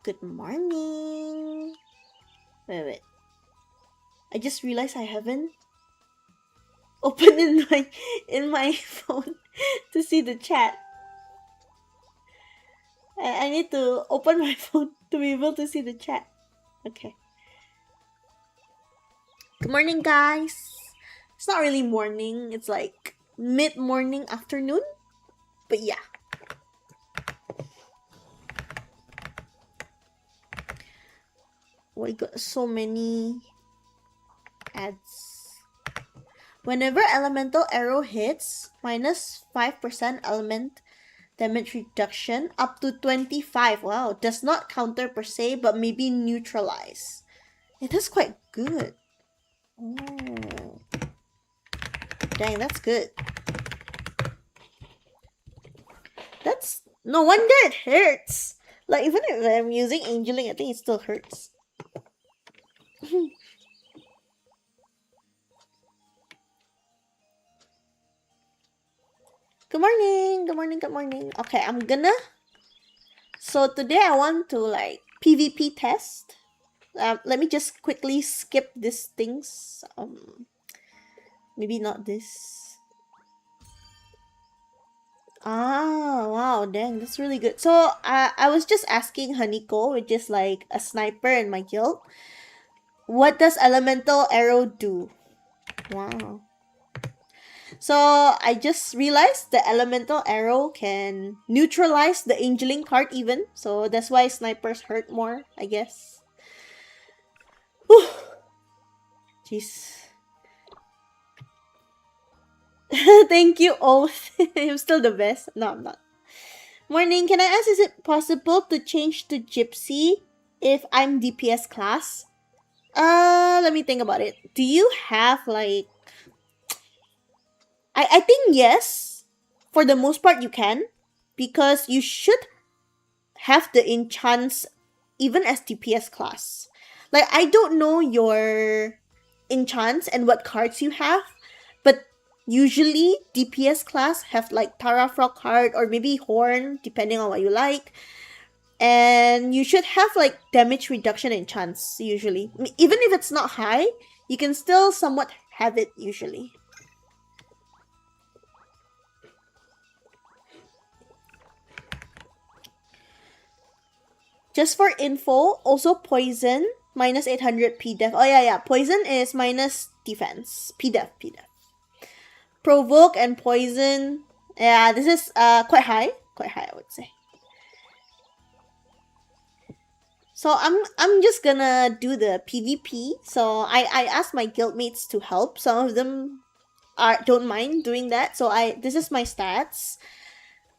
Good morning. Wait. I just realized I haven't opened in my phone to see the chat. I need to open my phone to be able to see the chat. Okay. Good morning, guys. It's not really morning. It's like mid-morning, afternoon. But yeah. We got so many ads. Whenever elemental arrow hits, minus 5% element damage reduction up to 25. Wow, does not counter per se, but maybe neutralize. It is quite good. Oh. Dang, that's good. That's no wonder it hurts. Like, even if I'm using angeling, I think it still hurts. Good morning, good morning, good morning. Okay, I'm gonna... So today I want to like PvP test. Let me just quickly skip these things. Maybe not this. Ah, wow, dang, that's really good. So I was just asking Haniko, which is like a sniper in my guild, what does elemental arrow do? Wow. So I just realized the elemental arrow can neutralize the angeling part even. So that's why snipers hurt more, I guess. Whew. Jeez. Thank you, Oath. I'm still the best. No, I'm not. Morning, can I ask, is it possible to change to Gypsy if I'm DPS class? Let me think about it. Do you have like... I think yes. For the most part, you can. Because you should have the enchants even as DPS class. Like, I don't know your enchants and what cards you have, but usually DPS class have like Tara Frog card or maybe Horn, depending on what you like. And you should have like damage reduction enchants usually. Even if it's not high, you can still somewhat have it usually. Just for info, also poison, minus 800 PDEF. Oh yeah, poison is minus defense. PDEF. Provoke and poison. Yeah, this is quite high. Quite high, I would say. So I'm just gonna do the PvP. So I asked my guildmates to help. Some of them don't mind doing that. So this is my stats.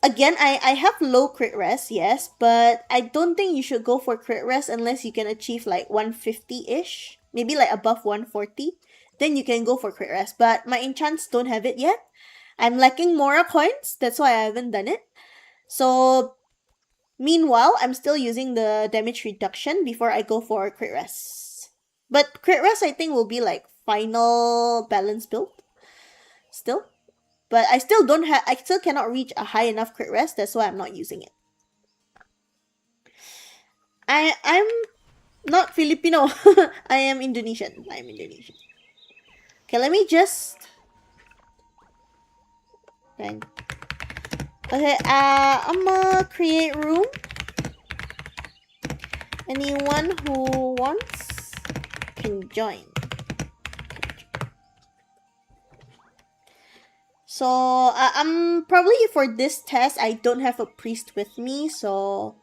Again, I have low crit rest, yes, but I don't think you should go for crit rest unless you can achieve like 150-ish. Maybe like above 140. Then you can go for crit rest. But my enchants don't have it yet. I'm lacking Mora coins. That's why I haven't done it. So, meanwhile, I'm still using the damage reduction before I go for crit rest. But crit rest, I think, will be like final balance build. Still. But I still cannot reach a high enough crit rest. That's why I'm not using it. I'm not Filipino. I am Indonesian. Okay, let me just... Dang. Okay, I'm gonna create room. Anyone who wants can join. So, I'm probably for this test, I don't have a priest with me, so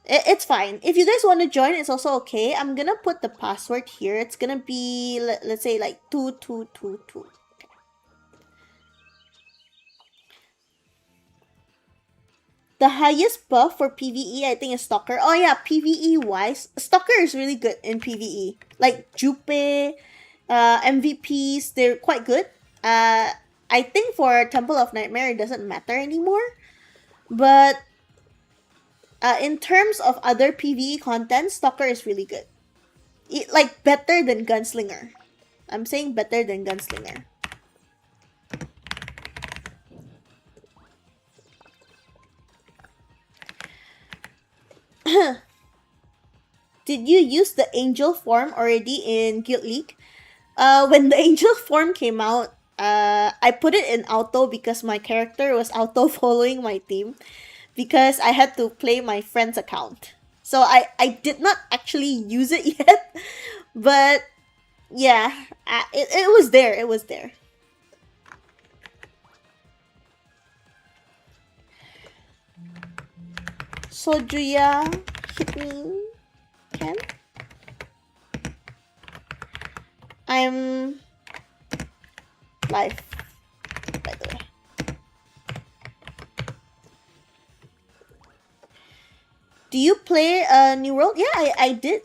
it's fine. If you guys want to join, it's also okay. I'm gonna put the password here. It's gonna be, let's say, like 2222. Okay. The highest buff for PvE, I think, is Stalker. Oh yeah, PvE-wise, Stalker is really good in PvE. Like, Jupe, MVPs, they're quite good. I think for Temple of Nightmare, it doesn't matter anymore. But in terms of other PvE content, Stalker is really good. Like, better than Gunslinger. I'm saying better than Gunslinger. did you use the angel form already in Guild League? When the angel form came out, I put it in auto because my character was auto following my team because I had to play my friend's account. So I did not actually use it yet, but yeah, it was there. It was there. So Juya, hit me. Can? I'm live, by the way. Do you play New World? Yeah, I did.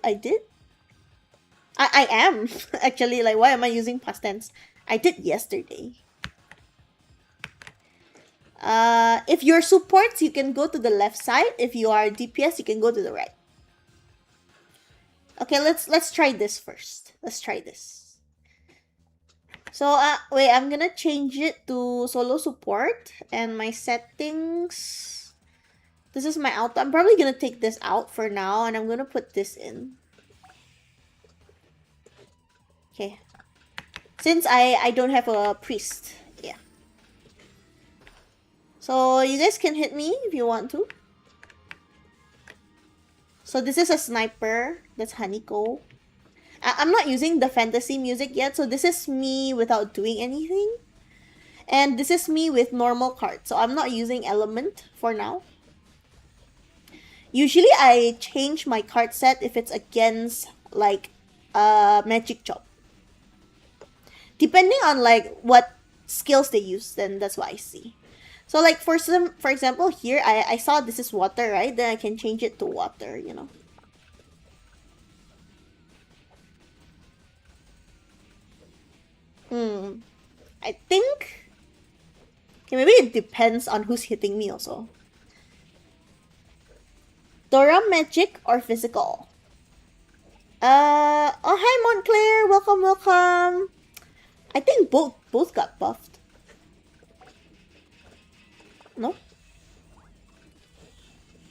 I am actually, like, why am I using past tense? I did yesterday. If you're supports, you can go to the left side. If you are DPS, you can go to the right. Okay, let's try this first. Let's try this. So wait, I'm gonna change it to solo support and my settings. This is my auto. I'm probably gonna take this out for now and I'm gonna put this in. Okay. Since I don't have a priest. Yeah. So you guys can hit me if you want to. So this is a sniper. That's Haniko. I'm not using the fantasy music yet, so this is me without doing anything. And this is me with normal cards, so I'm not using element for now. Usually I change my card set if it's against like magic job. Depending on like what skills they use, then that's what I see. So like for example here, I saw this is water, right? Then I can change it to water, you know. I think... Okay, maybe it depends on who's hitting me also. Dora magic or physical? Oh hi Montclair, welcome. I think both got buffed. No?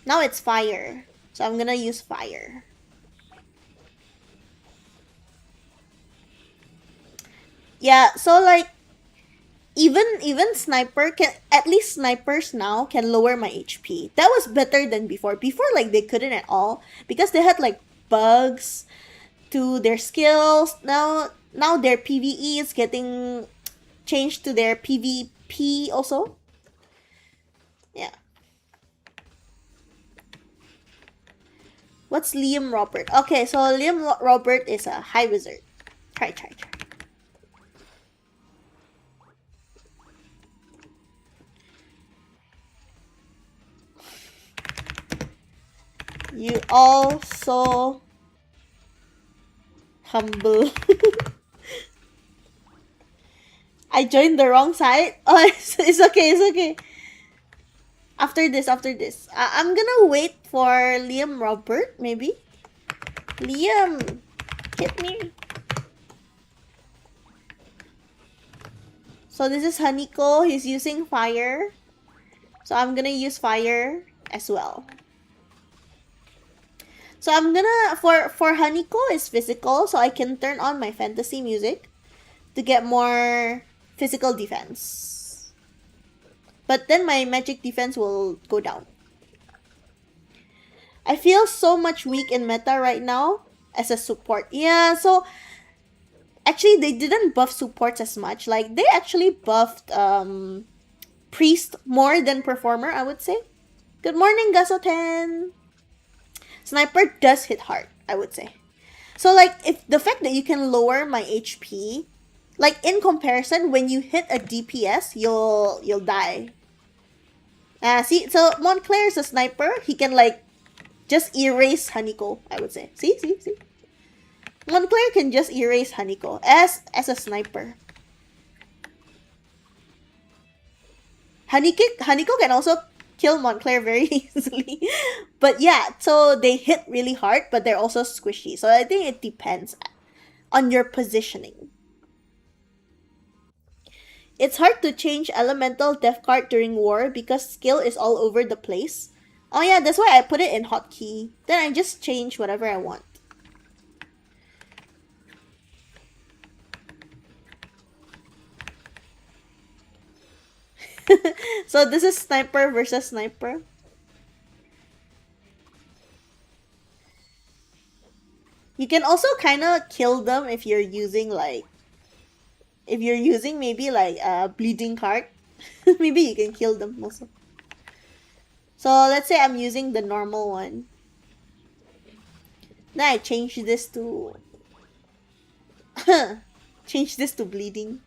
Now it's fire. So I'm gonna use fire. Yeah, so like even sniper can, at least snipers now can lower my HP. That was better than before. Before, like, they couldn't at all because they had like bugs to their skills. Now their PvE is getting changed to their PvP also. Yeah. What's Liam Robert? Okay, so Liam Robert is a high wizard. Try. You all so humble. I joined the wrong side. Oh, it's okay. After this, I'm gonna wait for Liam Robert, maybe. Liam, hit me. So this is Haniko. He's using fire. So I'm gonna use fire as well. So I'm gonna, for Haniko is physical, so I can turn on my fantasy music to get more physical defense. But then my magic defense will go down. I feel so much weak in meta right now as a support. Yeah, so actually they didn't buff supports as much. Like they actually buffed priest more than performer, I would say. Good morning, Gasoten. Sniper does hit hard, I would say. So like if the fact that you can lower my HP, like in comparison, when you hit a DPS, you'll die. See, so Montclair is a sniper. He can like just erase Haniko, I would say. See. Montclair can just erase Haniko as a sniper. Haniko can also kill Montclair very easily. But yeah, so they hit really hard, but they're also squishy. So I think it depends on your positioning. It's hard to change elemental death card during war because skill is all over the place. Oh yeah, that's why I put it in hotkey. Then I just change whatever I want. So this is sniper versus sniper. You can also kind of kill them if you're using like, if you're using maybe like a bleeding card. Maybe you can kill them also. So let's say I'm using the normal one. Then I change this to change this to bleeding.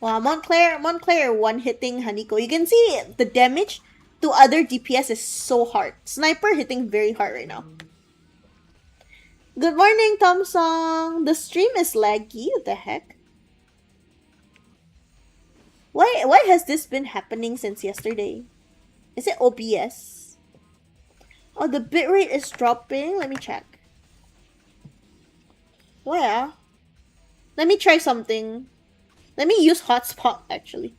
Wow, Montclair one-hitting Haniko. You can see the damage to other DPS is so hard. Sniper hitting very hard right now. Good morning, Tom Song. The stream is laggy. What the heck? Why has this been happening since yesterday? Is it OBS? Oh, the bitrate is dropping. Let me check. Where? Let me try something. Let me use hotspot actually.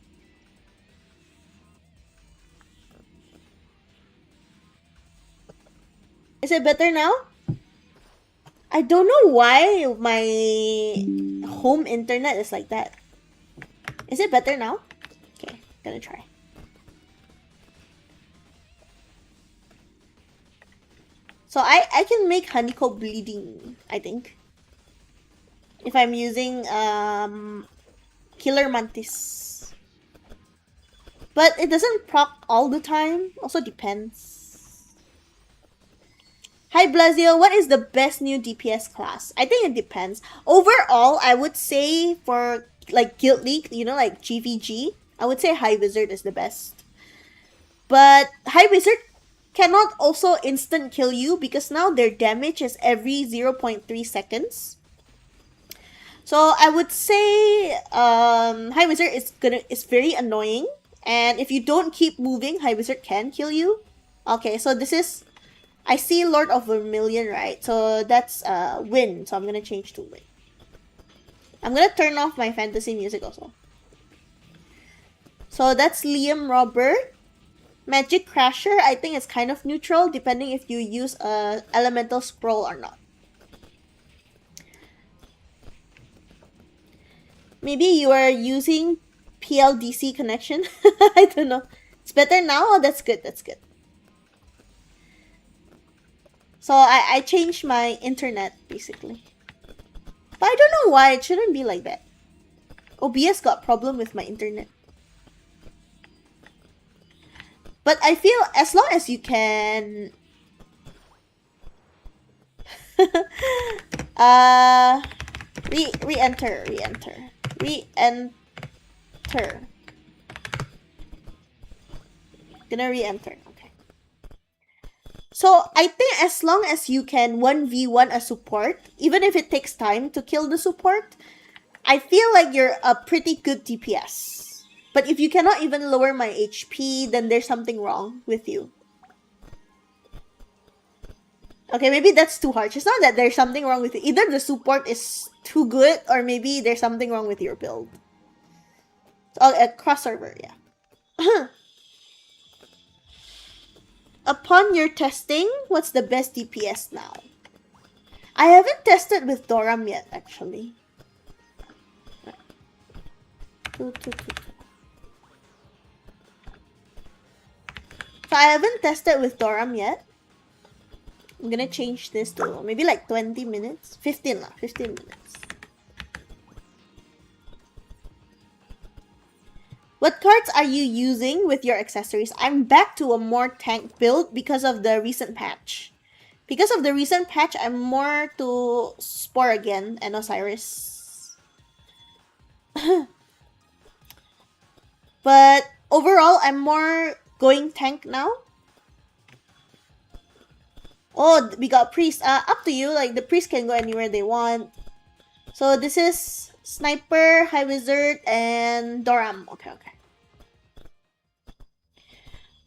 Is it better now? I don't know why my home internet is like that. Is it better now? Okay, gonna try. So I can make Haniko bleeding, I think. If I'm using Killer Mantis. But it doesn't proc all the time. Also depends. Hi Blasio, what is the best new DPS class? I think it depends. Overall, I would say for like Guild League, you know, like GVG, I would say High Wizard is the best. But High Wizard cannot also instant kill you because now their damage is every 0.3 seconds. So I would say High Wizard is very annoying, and if you don't keep moving, High Wizard can kill you. Okay, so this is, I see Lord of Vermilion, right? So that's Win. So I'm gonna change to Win. I'm gonna turn off my fantasy music also. So that's Liam Robert. Magic Crasher, I think it's kind of neutral depending if you use a elemental scroll or not. Maybe you are using PLDC connection. I don't know. It's better now? Oh, that's good. That's good. So I changed my internet basically. But I don't know why. It shouldn't be like that. OBS got problem with my internet. But I feel as long as you can re-enter. Gonna re-enter. Okay. So I think as long as you can 1v1 a support, even if it takes time to kill the support, I feel like you're a pretty good DPS. But if you cannot even lower my HP, then there's something wrong with you. Okay, maybe that's too harsh. It's not that there's something wrong with it. Either the support is too good, or maybe there's something wrong with your build. Oh, cross server, yeah. Upon your testing, what's the best DPS now? I haven't tested with Doram yet, actually. So I haven't tested with Doram yet. I'm gonna change this to maybe like 20 minutes. 15 lah, 15 minutes. What cards are you using with your accessories? I'm back to a more tank build because of the recent patch. Because of the recent patch, I'm more to Spore again and Osiris. But overall, I'm more going tank now. Oh, we got priest. Up to you. Like, the priest can go anywhere they want. So this is Sniper, High Wizard, and Doram. Okay, okay.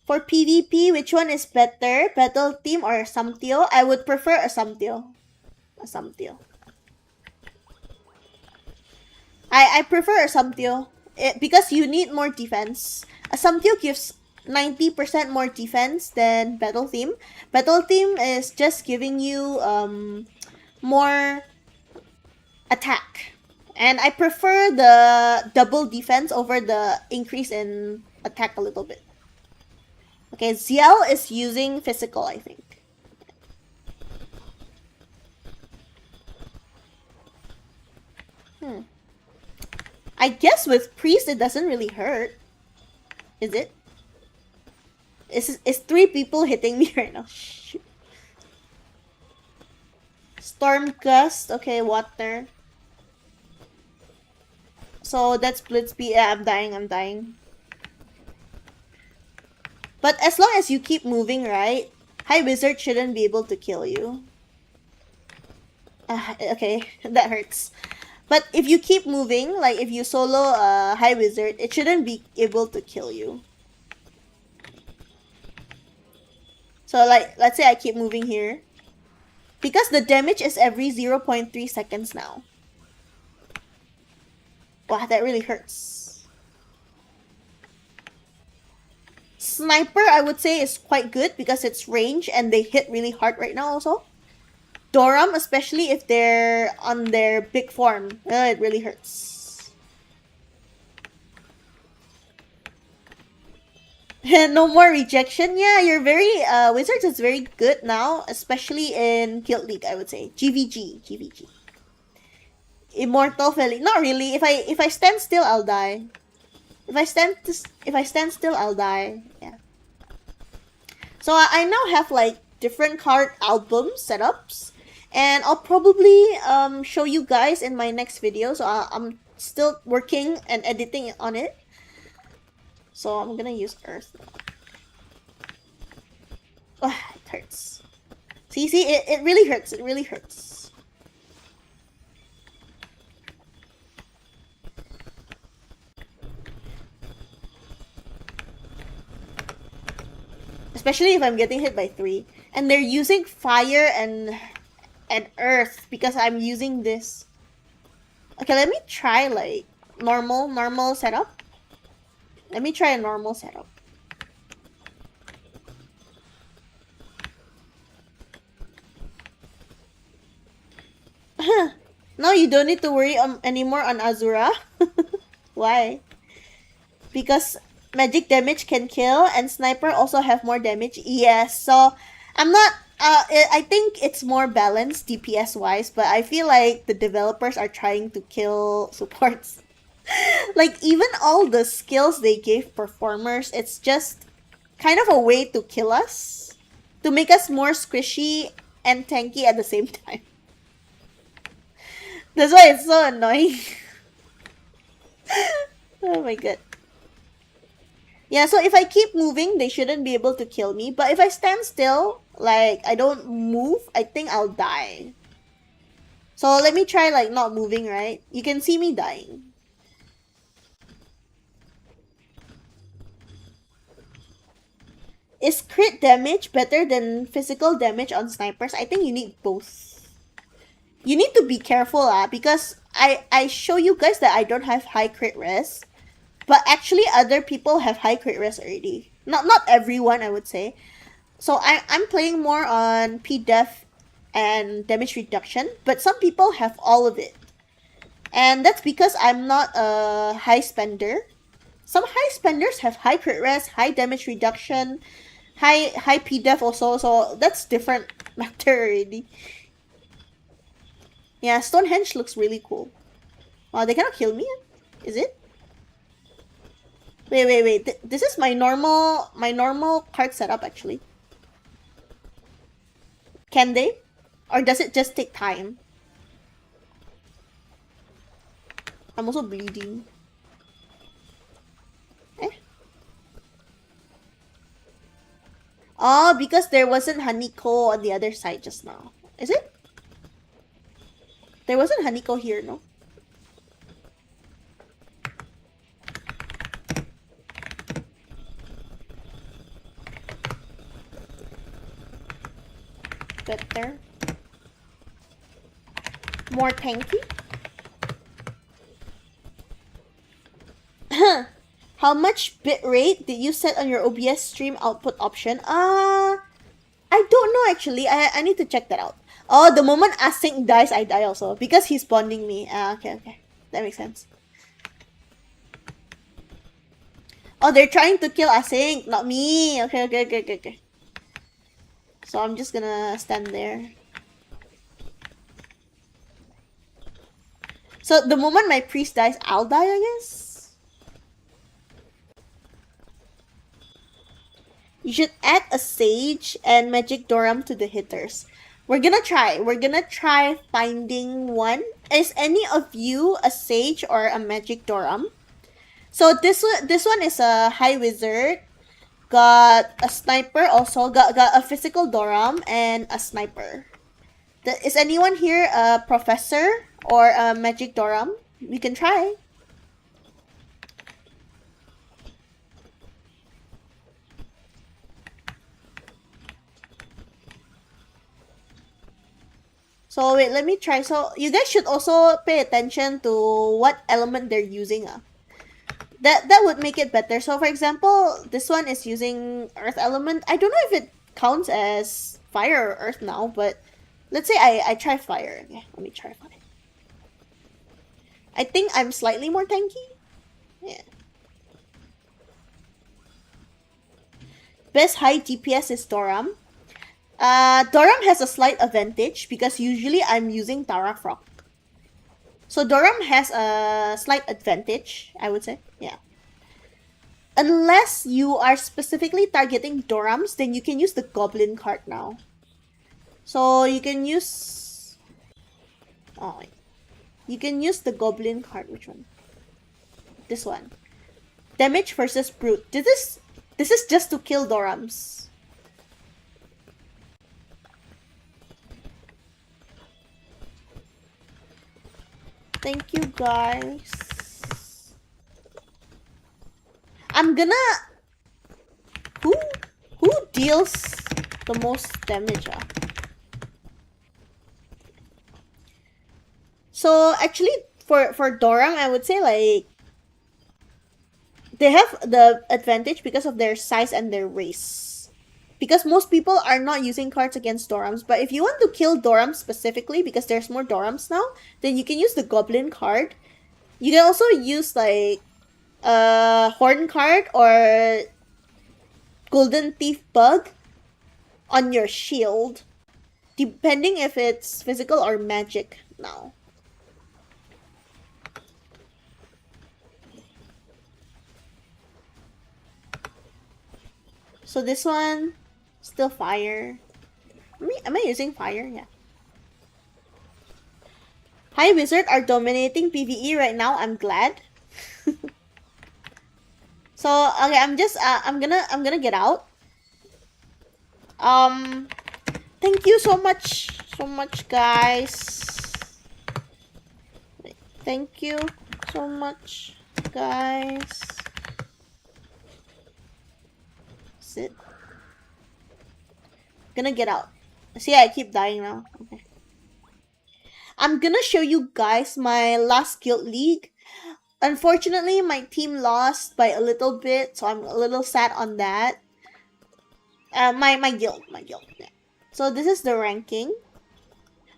For PvP, which one is better? Battle Team or Samtio? I would prefer a Samtio. A Samtio. I prefer a Samtio. Because you need more defense. A Samtio gives 90% more defense than Battle Team. Battle Team is just giving you more attack. And I prefer the double defense over the increase in attack a little bit. Okay, Ziel is using physical, I think. I guess with Priest it doesn't really hurt. Is it? Is 3 people hitting me right now? Shoot. Storm Gust. Okay, water. So that's Blitzby. Yeah, I'm dying. But as long as you keep moving, right? High Wizard shouldn't be able to kill you. Okay, that hurts. But if you keep moving, like if you solo High Wizard, it shouldn't be able to kill you. So like, let's say I keep moving here. Because the damage is every 0.3 seconds now. Wow, that really hurts. Sniper, I would say, is quite good because it's range and they hit really hard right now also. Doram, especially if they're on their big form. It really hurts. No more rejection. Yeah, you're very... Wizards is very good now, especially in Guild League, I would say. GVG. Immortal Felicat. Not really. If I stand still, I'll die. If I stand still, I'll die. Yeah. So I now have like different card album setups, and I'll probably show you guys in my next video. So I'm still working and editing on it. So I'm gonna use Earth. Oh, it hurts. See, it really hurts. It really hurts. Especially if I'm getting hit by 3. And they're using fire and earth because I'm using this. Okay, let me try like normal setup. Let me try a normal setup. No, you don't need to worry anymore on Azura. Why? Because magic damage can kill and sniper also have more damage. Yes, so I'm not... I think it's more balanced DPS wise, but I feel like the developers are trying to kill supports. Like, even all the skills they gave performers, it's just kind of a way to kill us. To make us more squishy and tanky at the same time. That's why it's so annoying. Oh my god. Yeah, so if I keep moving, they shouldn't be able to kill me. But if I stand still, like, I don't move, I think I'll die. So let me try, like, not moving, right? You can see me dying. Is crit damage better than physical damage on snipers? I think you need both. You need to be careful, because I show you guys that I don't have high crit res. But actually, other people have high crit res already. Not everyone, I would say. So I'm playing more on P-Def and damage reduction. But some people have all of it. And that's because I'm not a high spender. Some high spenders have high crit res, high damage reduction, high P-Def also. So that's different matter already. Yeah, Stonehenge looks really cool. Wow, they cannot kill me? Is it? Wait. This is my normal card setup, actually. Can they? Or does it just take time? I'm also bleeding. Oh, because there wasn't Haniko on the other side just now. Is it? There wasn't Haniko here, no? Better. More tanky. How much bitrate did you set on your OBS stream output option? I don't know actually. I need to check that out. Oh, the moment Async dies, I die also. Because he's bonding me. Okay. that makes sense. Oh, they're trying to kill Async, not me. Okay. So I'm just gonna stand there. So the moment my priest dies, I'll die, I guess? You should add a sage and magic Doram to the hitters. We're gonna try finding one. Is any of you a sage or a magic Doram? So this one is a high wizard. Got a sniper also. Got a physical Doram and a sniper. Is anyone here a professor or a magic Doram? We can try. So wait, let me try. So you guys should also pay attention to what element they're using. That would make it better. So for example, this one is using earth element. I don't know if it counts as fire or earth now, but let's say I try fire. Yeah, let me try fire. I think I'm slightly more tanky. Yeah. Best high DPS is Doram. Doram has a slight advantage because usually I'm using Tarafrock. So Doram has a slight advantage, I would say. Yeah. Unless you are specifically targeting Dorams, then you can use the Goblin card now. So you can use... Oh, wait. You can use the Goblin card. Which one? This one. Damage versus Brute. This is just to kill Dorams. Thank you, guys. I'm gonna... Who deals the most damage? So actually, for Doram, I would say like they have the advantage because of their size and their race. Because most people are not using cards against Dorams, but if you want to kill Dorams specifically, because there's more Dorams now, then you can use the Goblin card. You can also use like a Horn card or Golden Thief Bug on your shield, depending if it's physical or magic now. So this one, still fire. Am I using fire? Yeah. High Wizard are dominating PvE right now. I'm glad. So okay, I'm gonna get out. Thank you so much, guys. Thank you so much, guys. Sit. Gonna get out. See, I keep dying now. Okay. I'm gonna show you guys my last guild league. Unfortunately, my team lost by a little bit, so I'm a little sad on that. My guild. Yeah. So this is the ranking.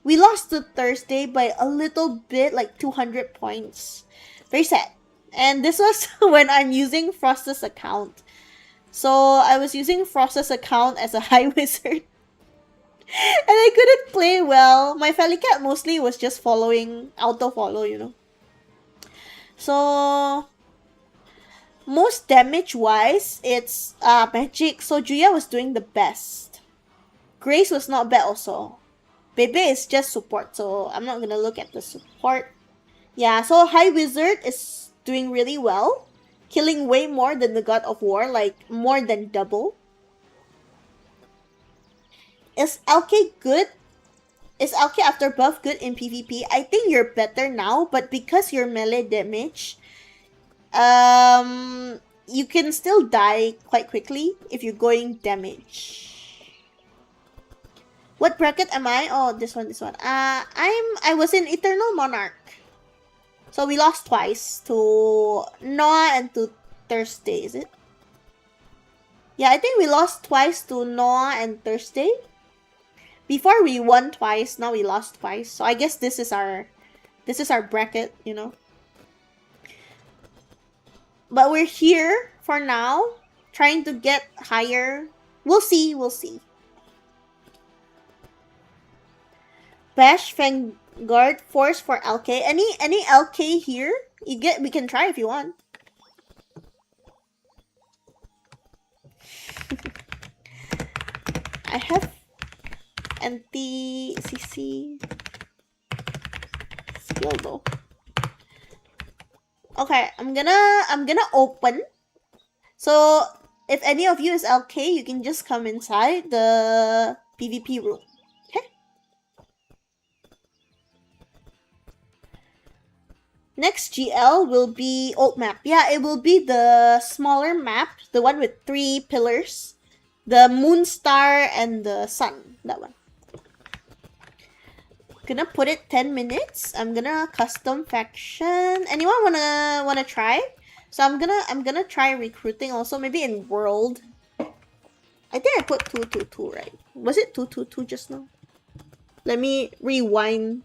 We lost to Thursday by a little bit, like 200 points. Very sad. And this was when I'm using Frost's account. So I was using Frost's account as a high wizard. And I couldn't play well. My Felicat mostly was just following, auto-follow, you know. So most damage-wise, it's magic. So Juya was doing the best. Grace was not bad also. Bebe is just support, so I'm not gonna look at the support. Yeah, so High Wizard is doing really well. Killing way more than the God of War, like more than double. Is LK good? Is LK after buff good in PvP? I think you're better now, but because you're melee damage, you can still die quite quickly if you're going damage. What bracket am I? Oh, this one. I was in Eternal Monarch. So we lost twice to Noah and to Thursday, is it? Yeah, I think we lost twice to Noah and Thursday. Before we won twice, now we lost twice. So I guess this is our bracket, you know. But we're here for now, trying to get higher. We'll see, we'll see. Bash Vanguard Force for LK. Any LK here? We can try if you want. I have anti-CC skill though. Okay, I'm gonna open. So if any of you is LK, you can just come inside the PvP room. Okay. Next GL will be old map. Yeah, it will be the smaller map, the one with 3 pillars. The moon star and the sun. That one. Gonna put it 10 minutes. I'm gonna custom faction. Anyone wanna try? So I'm gonna try recruiting also, maybe in world. I think I put 222, right? Was it 222 just now? Let me rewind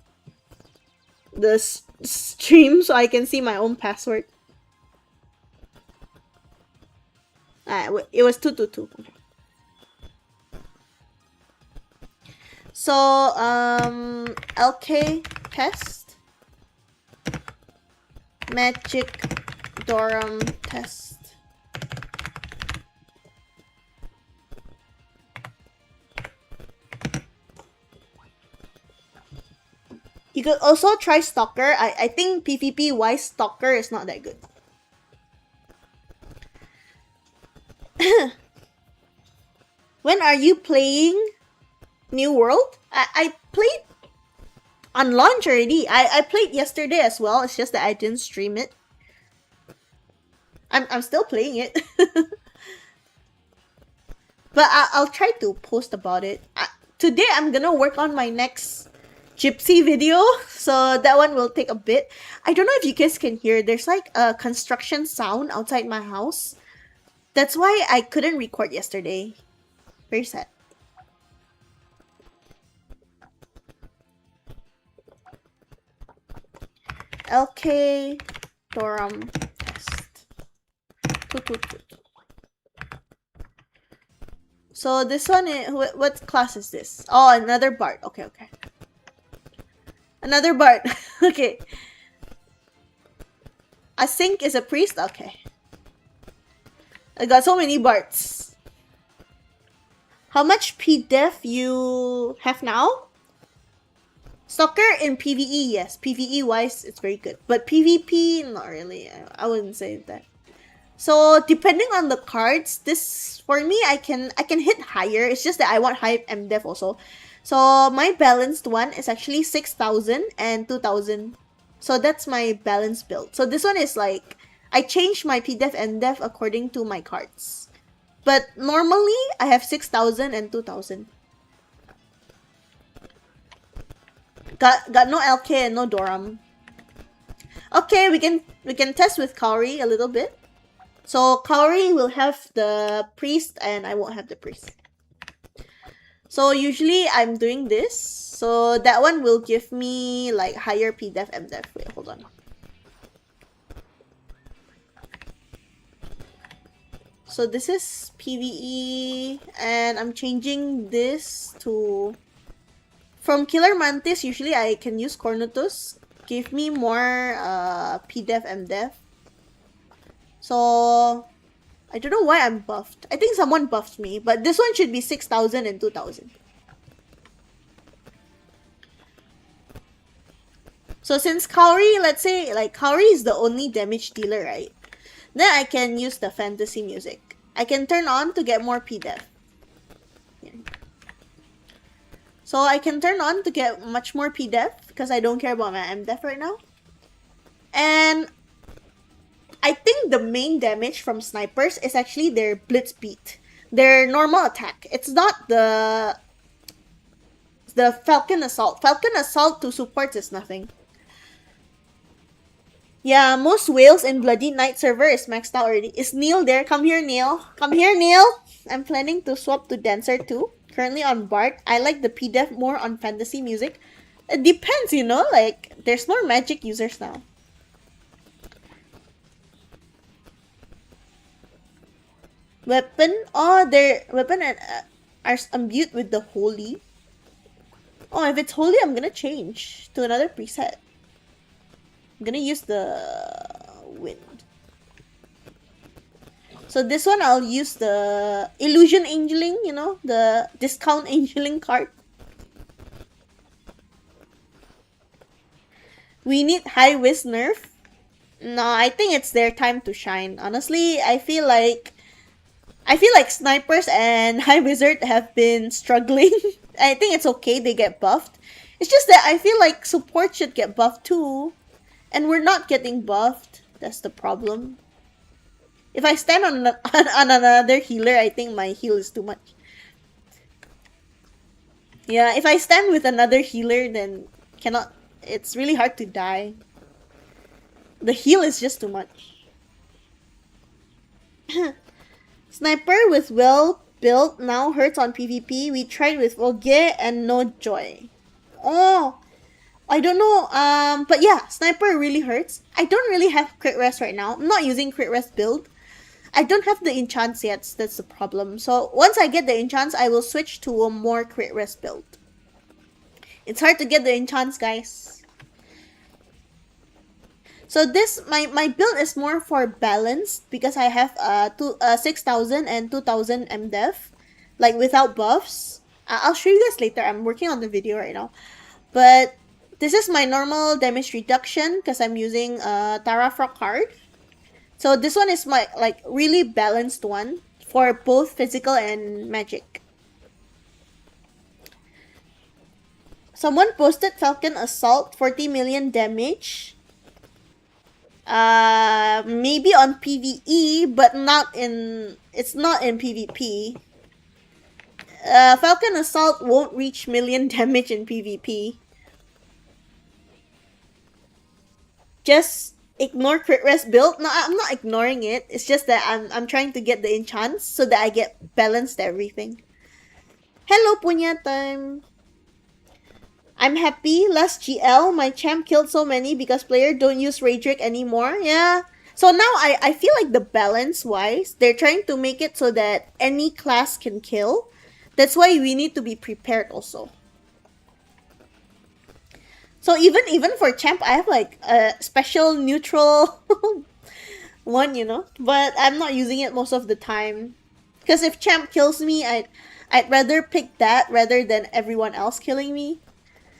the stream so I can see my own password. It was 222. So LK test, magic Dorum test. You could also try Stalker. I think PvP wise Stalker is not that good. When are you playing New World? I played on launch already. I played yesterday as well. It's just that I didn't stream it. I'm still playing it. But I'll try to post about it. Today I'm gonna work on my next gypsy video, so that one will take a bit. I don't know if you guys can hear. There's like a construction sound outside my house. That's why I couldn't record yesterday. Very sad. LK Dorum test. So this one is, what class is this? Oh, another Bard. Okay. Another Bard. Okay. Async is a priest? Okay. I got so many Bards. How much PDEF you have now? Stalker in PvE, yes. PvE wise, it's very good. But PvP, not really. I wouldn't say that. So depending on the cards, this for me I can hit higher. It's just that I want high MDEF also. So my balanced one is actually 6,000 and 2,000. So that's my balanced build. So this one is like I change my PDEF and MDEF according to my cards. But normally I have 6,000 and 2,000. Got no LK and no Dorum. Okay, we can test with Kaori a little bit. So Kaori will have the priest and I won't have the priest. So usually I'm doing this. So that one will give me like higher PDEF, MDEF. Wait, hold on. So this is PvE and I'm changing this to... From Killer Mantis, usually I can use Cornutus. Give me more PDEF, MDEF. So, I don't know why I'm buffed. I think someone buffed me, but this one should be 6,000 and 2,000. So since Kaori, let's say, like, Kaori is the only damage dealer, right? Then I can use the fantasy music. I can turn on to get more PDEF. Yeah. So I can turn on to get much more PDEF because I don't care about my MDEF right now. And I think the main damage from snipers is actually their blitz beat. Their normal attack. It's not the Falcon Assault. Falcon Assault to supports is nothing. Yeah, most whales in Bloody Knight server is maxed out already. Is Neil there? Come here, Neil. Come here, Neil. I'm planning to swap to Dancer too. Currently on Bard. I like the PDEF more on fantasy music. It depends, you know? Like, there's more magic users now. Weapon? Oh, their weapon are imbued with the holy. Oh, if it's holy, I'm gonna change to another preset. I'm gonna use the wind. So this one, I'll use the illusion angeling, you know, the discount angeling card. We need high whiz nerf. No, I think it's their time to shine. Honestly, I feel like snipers and high wizard have been struggling. I think it's okay they get buffed. It's just that I feel like support should get buffed too. And we're not getting buffed. That's the problem. If I stand on another healer, I think my heal is too much. Yeah, if I stand with another healer, then cannot. It's really hard to die. The heal is just too much. Sniper with well built now hurts on PvP. We tried with Vogue and no joy. Oh, I don't know. But yeah, sniper really hurts. I don't really have crit rest right now. I'm not using crit rest build. I don't have the enchants yet. That's the problem. So once I get the enchants, I will switch to a more crit rest build. It's hard to get the enchants, guys. So this my build is more for balanced because I have 6,000 and 2,000 MDef, like without buffs. I'll show you guys later. I'm working on the video right now, but this is my normal damage reduction because I'm using Tarafra card. So this one is my like really balanced one for both physical and magic. Someone posted Falcon Assault 40 million damage. Maybe on PvE, but it's not in PvP. Falcon Assault won't reach million damage in PvP. Just ignore crit rest build. No, I'm not ignoring it. It's just that I'm trying to get the enchants so that I get balanced everything. Hello, Punya time. I'm happy. Last GL, my champ killed so many because players don't use Raydrick anymore. Yeah. So now I feel like the balance wise, they're trying to make it so that any class can kill. That's why we need to be prepared also. So even for champ, I have like a special neutral one, you know, but I'm not using it most of the time. Because if champ kills me, I'd rather pick that rather than everyone else killing me.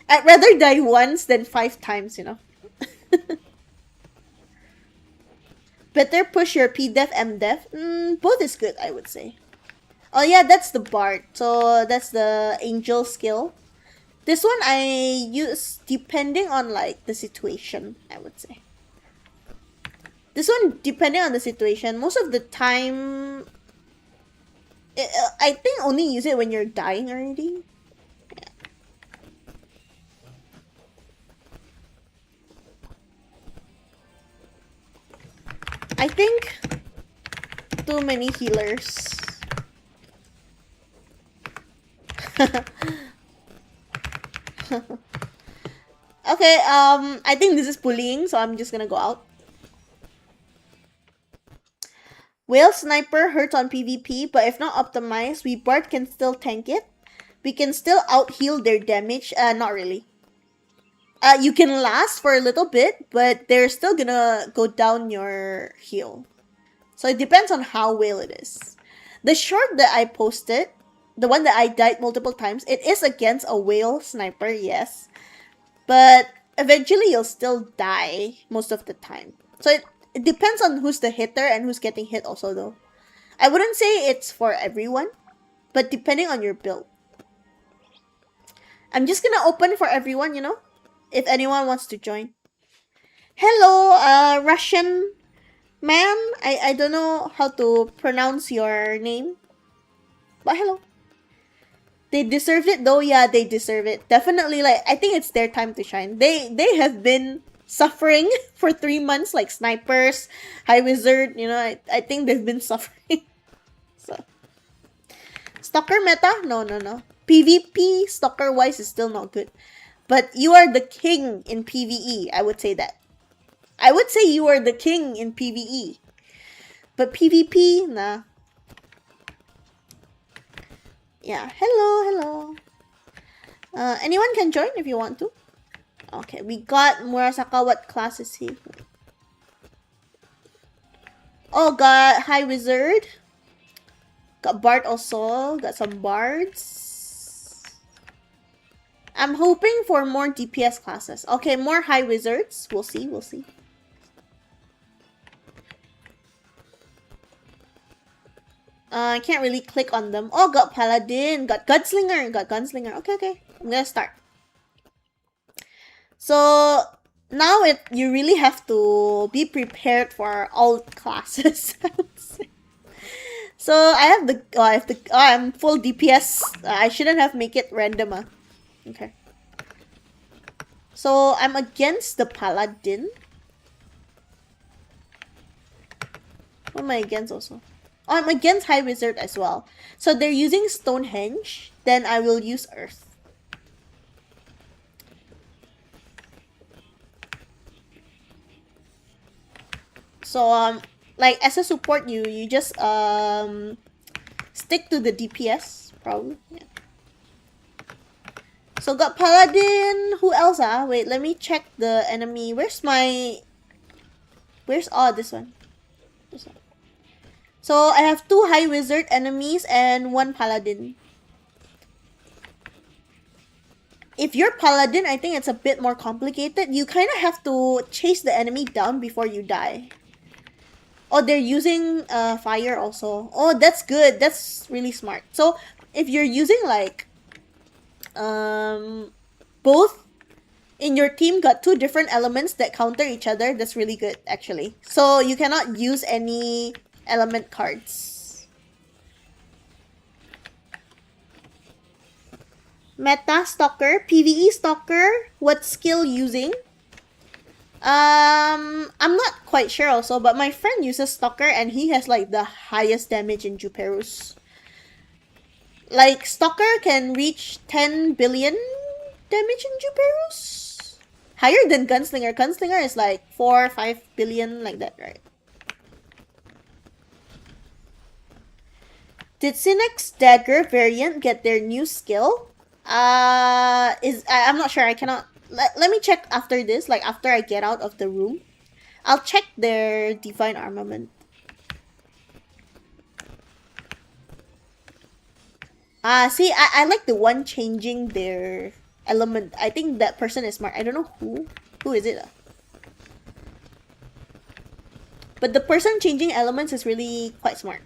I'd rather die once than 5 times, you know. Better push your P-Def, M-Def. Both is good, I would say. Oh yeah, that's the Bard. So that's the Angel skill. This one I use depending on like the situation, I would say. This one depending on the situation. Most of the time, I think only use it when you're dying already. I think too many healers. Okay, I think this is bullying, so I'm just gonna go out. Whale Sniper hurts on PvP, but if not optimized, we Bard can still tank it. We can still out-heal their damage. Not really. You can last for a little bit, but they're still gonna go down your heal. So it depends on how whale it is. The short that I posted, the one that I died multiple times, it is against a whale sniper, yes. But eventually you'll still die most of the time. So it depends on who's the hitter and who's getting hit also though. I wouldn't say it's for everyone, but depending on your build. I'm just gonna open for everyone, you know? If anyone wants to join. Hello, Russian man. I don't know how to pronounce your name. But hello. They deserve it though. Yeah, they deserve it. Definitely, like, I think it's their time to shine. They have been suffering for 3 months, like snipers, high wizard, you know, I think they've been suffering. So Stalker meta? No. PvP stalker wise is still not good. But you are the king in PvE. I would say that. I would say you are the king in PvE. But PvP, nah. Yeah, hello. Anyone can join if you want to. Okay, we got Murasaka. What class is he? Oh, got High Wizard. Got Bard also. Got some Bards. I'm hoping for more DPS classes. Okay, more High Wizards. We'll see. I can't really click on them. Oh, got Paladin. Got Gunslinger. Okay. I'm gonna start. So now you really have to be prepared for all classes. I would say. So I'm full DPS. I shouldn't have make it random. Okay. So I'm against the Paladin. What am I against also? Oh, I'm against High Wizard as well. So they're using Stonehenge. Then I will use Earth. So like as a support, you just stick to the DPS probably. Yeah. So got Paladin. Who else? Wait, let me check the enemy. Where's this one? This one. So I have 2 High Wizard enemies and 1 Paladin. If you're Paladin, I think it's a bit more complicated. You kind of have to chase the enemy down before you die. Oh, they're using fire also. Oh, that's good. That's really smart. So if you're using like both in your team got 2 different elements that counter each other, that's really good actually. So you cannot use any element cards. Meta Stalker, PvE Stalker, what skill using? I'm not quite sure also, but my friend uses Stalker and he has like the highest damage in Juperus. Like Stalker can reach 10 billion damage in Juperus. Higher than Gunslinger. Gunslinger is like 4 or 5 billion like that, right? Did Synec's dagger variant get their new skill? I'm not sure. I cannot. Let me check after this. Like after I get out of the room, I'll check their divine armament. See, I like the one changing their element. I think that person is smart. I don't know who. Who is it? But the person changing elements is really quite smart.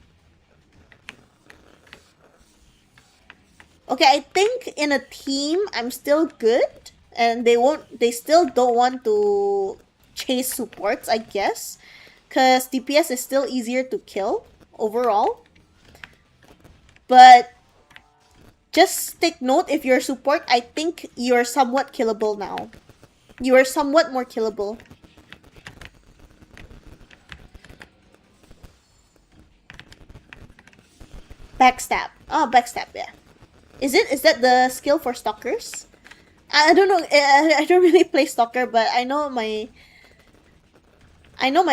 Okay, I think in a team I'm still good, and they still don't want to chase supports, I guess, because DPS is still easier to kill overall. But just take note, if you're support, I think you're somewhat killable now. You are somewhat more killable. Backstab. Oh, backstab, yeah. Is that the skill for stalkers? I don't know. I don't really play stalker, but I know my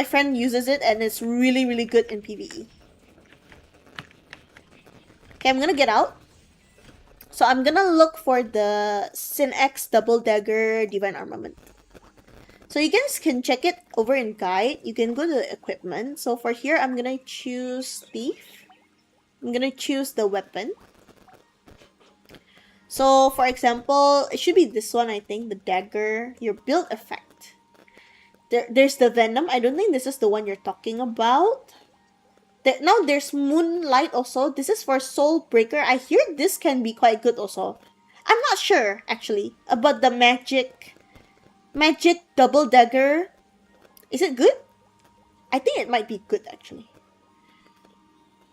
friend uses it and it's really, really good in PvE. Okay, I'm gonna get out. So I'm gonna look for the Synx Double Dagger Divine Armament. So you guys can check it over in guide. You can go to the equipment. So for here, I'm gonna choose Thief. I'm gonna choose the weapon. So for example, it should be this one, I think, the dagger, your build effect. There's the venom. I don't think this is the one you're talking about. Now there's moonlight also. This is for soul breaker. I hear this can be quite good also. I'm not sure actually about the magic double dagger. Is it good? I think it might be good actually.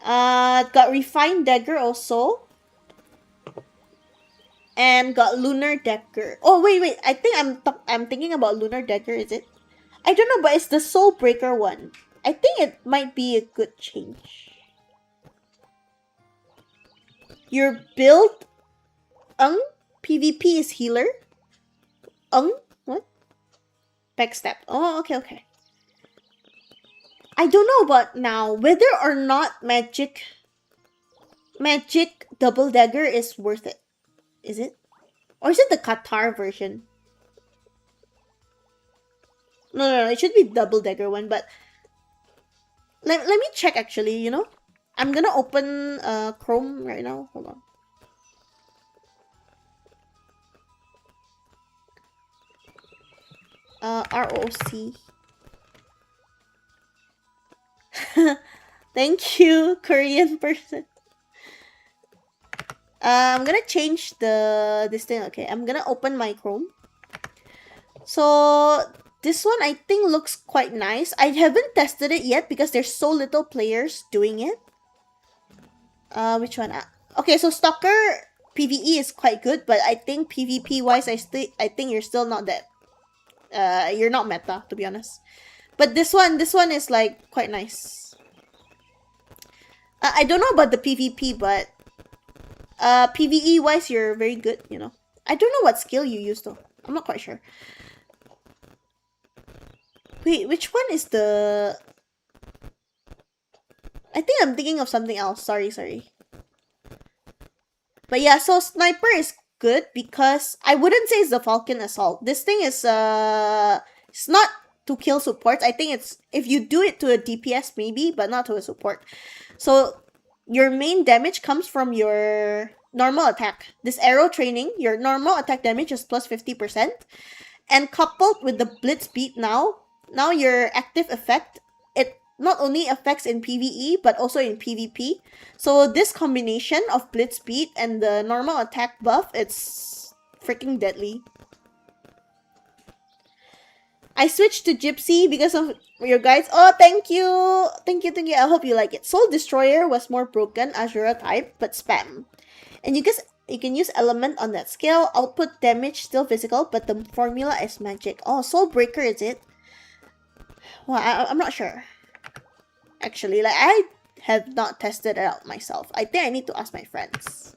Got refined dagger also. And got lunar dagger. Oh wait. I think I'm thinking about lunar dagger. Is it? I don't know, but it's the soul breaker one. I think it might be a good change. Your build, PvP is healer. What? Backstab. Oh, okay. I don't know about now whether or not magic Magic double dagger is worth it. Is it? Or is it the Qatar version? No, it should be double dagger one, but let me check actually, you know? I'm gonna open Chrome right now. Hold on. ROC. Thank you, Korean person. I'm gonna change this thing. Okay, I'm gonna open my Chrome. So this one I think looks quite nice. I haven't tested it yet because there's so little players doing it. Which one? Okay, so Stalker PvE is quite good, but I think PvP wise, I think you're still not that. You're not meta, to be honest. But this one is like quite nice. I don't know about the PvP, but PvE wise, you're very good. You know, I don't know what skill you use though. I'm not quite sure. Wait, which one is the? I think I'm thinking of something else. Sorry. But yeah, so Sniper is good because I wouldn't say it's the Falcon Assault. This thing is it's not to kill supports. I think it's if you do it to a DPS maybe, but not to a support. So your main damage comes from your normal attack. This arrow training, your normal attack damage is plus 50%. And coupled with the Blitz Beat now your active effect, it not only affects in PvE, but also in PvP. So this combination of Blitz Beat and the normal attack buff, it's freaking deadly. I switched to Gypsy because of your guys. Oh, thank you. I hope you like it. Soul Destroyer was more broken, Azura type, but spam. And you can use element on that skill. Output damage still physical, but the formula is magic. Oh, Soul Breaker is it? Well, I'm not sure. Actually, like I have not tested it out myself. I think I need to ask my friends.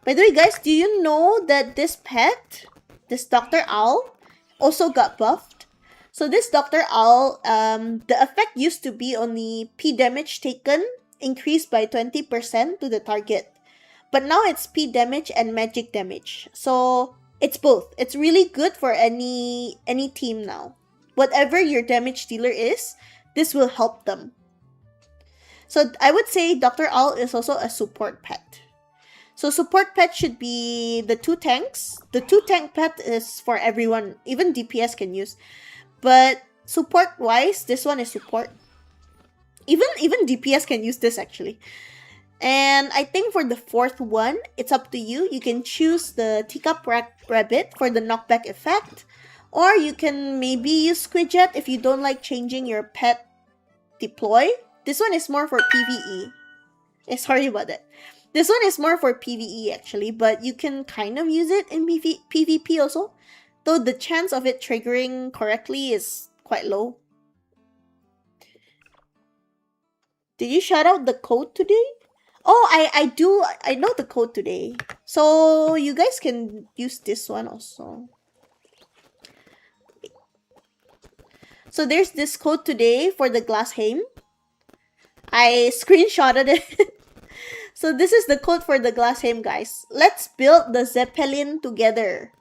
By the way, guys, do you know that this pet, this Dr. Owl, also got buffed? So this Dr. Owl, the effect used to be only P damage taken increased by 20% to the target. But now it's P damage and magic damage. So it's both. It's really good for any team now. Whatever your damage dealer is, this will help them. So I would say Dr. Owl is also a support pet. So support pet should be the 2 tanks. The 2 tank pet is for everyone. Even DPS can use. But support wise, this one is support. Even DPS can use this actually. And I think for the 4th one, it's up to you. You can choose the Teacup Rabbit for the knockback effect. Or you can maybe use Squidjet if you don't like changing your pet deploy. This one is more for PvE. Sorry about that. This one is more for PvE actually, but you can kind of use it in PvP also. Though the chance of it triggering correctly is quite low. Did you shout out the code today? Oh, I know the code today. So you guys can use this one also. So there's this code today for the Glass Haim. I screenshotted it. So this is the code for the Glass Haim, guys. Let's build the Zeppelin together.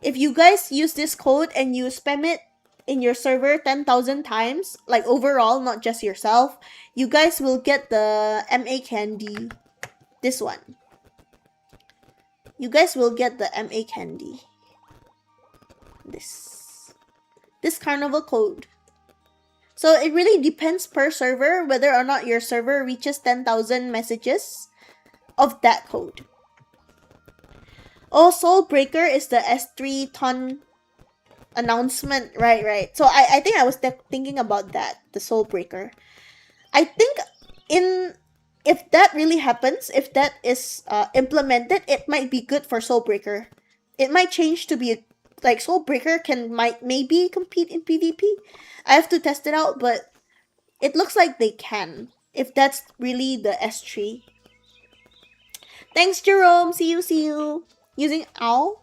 If you guys use this code and you spam it in your server 10,000 times, like overall, not just yourself, you guys will get the MA candy. This one. You guys will get the MA candy. This carnival code. So it really depends per server whether or not your server reaches 10,000 messages of that code. Oh, Soul Breaker is the S3 ton announcement. Right. So I think I was thinking about that, the Soul Breaker. I think if that really happens, if that is implemented, it might be good for Soul Breaker. It might change to be like Soul Breaker might maybe compete in PvP. I have to test it out, but it looks like they can if that's really the S3. Thanks, Jerome. See you. Using OWL?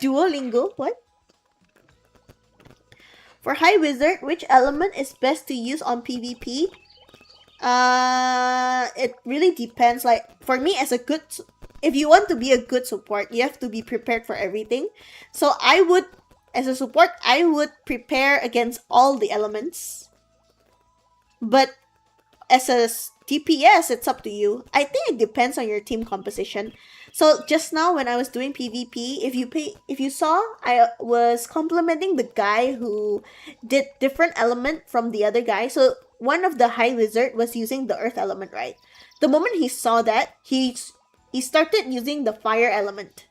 Duolingo? What? For High Wizard, which element is best to use on PvP? it really depends. Like, for me, as a good... If you want to be a good support, you have to be prepared for everything. So I would, as a support, I would prepare against all the elements. But as a DPS, it's up to you. I think it depends on your team composition. So just now when I was doing PvP, if you saw, I was complimenting the guy who did different element from the other guy. So one of the high wizard was using the earth element, right? The moment he saw that, he started using the fire element.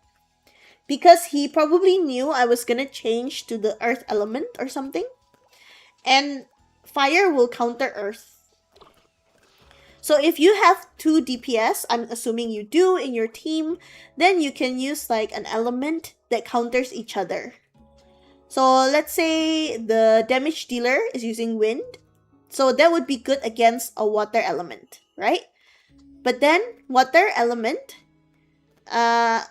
Because he probably knew I was gonna change to the earth element or something. And fire will counter earth. So if you have 2 DPS, I'm assuming you do in your team, then you can use like an element that counters each other. So let's say the damage dealer is using wind. So that would be good against a water element, right? But then water element, but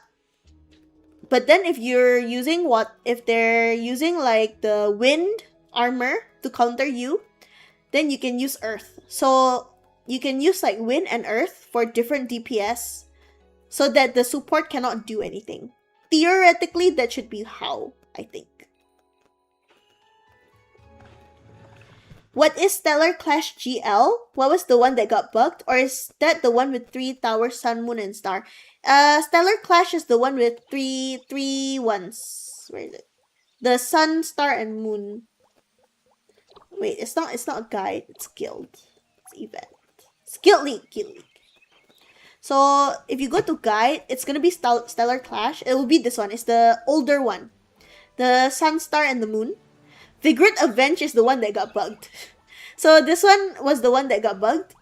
then if you're using if they're using like the wind armor to counter you, then you can use earth. So you can use like wind and earth for different DPS so that the support cannot do anything. Theoretically, that should be how, I think. What is Stellar Clash GL? What was the one that got bugged? Or is that the one with 3 towers, sun, moon, and star? Stellar Clash is the one with three ones. Where is it? The sun, star, and moon. Wait, it's not a guide, it's guild. It's event. It's guild league. So if you go to guide, it's gonna be Stellar Clash. It will be this one. It's the older one. The sun, star, and the moon. Vigorant Avenge is the one that got bugged. So this one was the one that got bugged.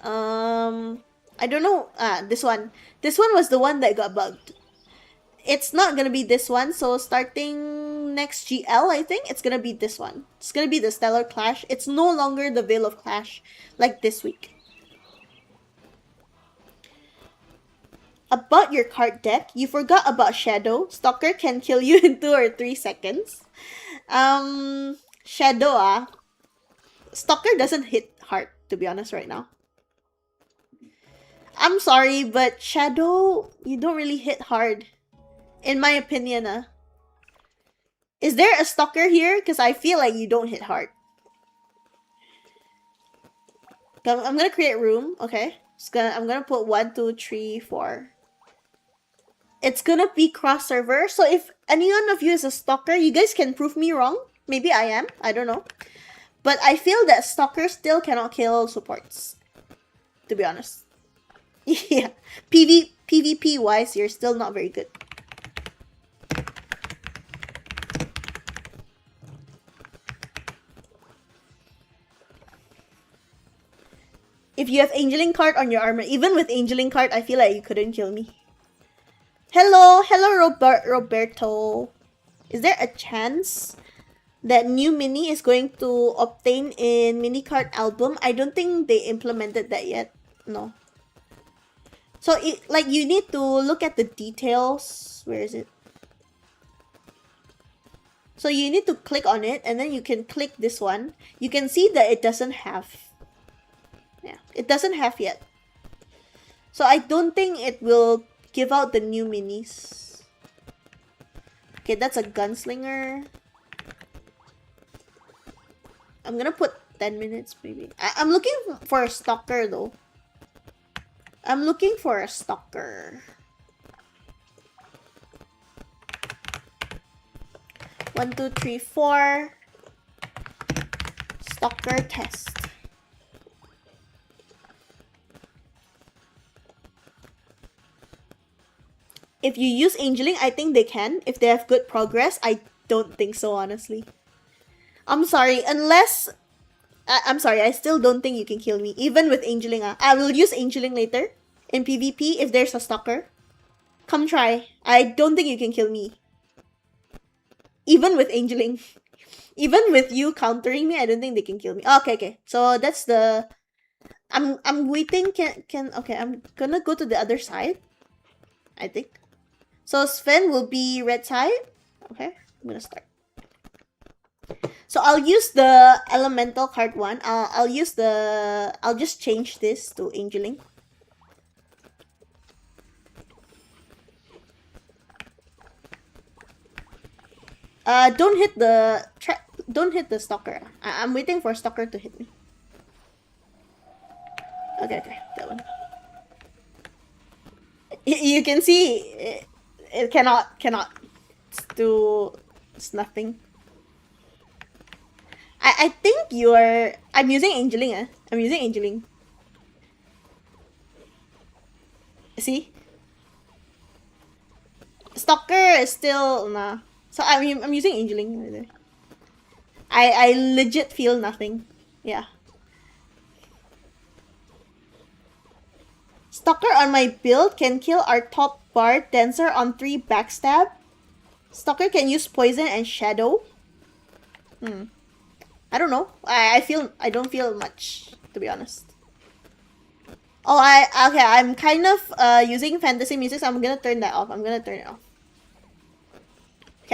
I don't know. This one. This one was the one that got bugged. It's not gonna be this one. So starting next GL, I think it's gonna be this one. It's gonna be the Stellar Clash. It's no longer the Veil of Clash like this week. About your card deck, you forgot about Shadow. Stalker can kill you in 2 or 3 seconds. Shadow, Stalker doesn't hit hard, to be honest, right now. I'm sorry, but Shadow, you don't really hit hard. In my opinion, Is there a Stalker here? Because I feel like you don't hit hard. I'm gonna create room, okay? I'm gonna put 1, 2, 3, 4. It's gonna be cross server. So if any one of you is a Stalker, you guys can prove me wrong. Maybe I am. I don't know. But I feel that Stalkers still cannot kill supports. To be honest. Yeah. PvP wise, you're still not very good. If you have Angeling card on your armor, even with Angeling card, I feel like you couldn't kill me. Hello, Roberto. Is there a chance that new mini is going to obtain in mini card album? I don't think they implemented that yet. No. So you need to look at the details. Where is it? So you need to click on it, and then you can click this one. You can see that it doesn't have. Yeah, it doesn't have yet. So I don't think it will give out the new minis. Okay, that's a gunslinger. I'm gonna put 10 minutes maybe. I'm looking for a stalker though. I'm looking for a stalker. 1, 2, 3, 4. Stalker test. If you use Angeling, I think they can. If they have good progress, I don't think so, honestly. I'm sorry, unless... I'm sorry, I still don't think you can kill me, even with Angeling. I will use Angeling later in PvP if there's a Stalker. Come try. I don't think you can kill me. Even with Angeling. Even with you countering me, I don't think they can kill me. Okay. So that's the... I'm waiting. Okay, I'm gonna go to the other side. I think. So Sven will be red side. Okay, I'm gonna start. So I'll use the elemental card one. I'll just change this to angeling. Don't hit the stalker. I'm waiting for stalker to hit me. Okay, that one. You can see it cannot. It's nothing. I think I'm using angeling. I'm using angeling. See? Stalker is still nah. So I'm using angeling right there. I legit feel nothing. Yeah. Stalker on my build can kill our top bar dancer on 3 backstab. Stalker can use poison and shadow. I don't know. I don't feel much, to be honest. Oh, I'm kind of using fantasy music, so I'm gonna turn that off. Okay,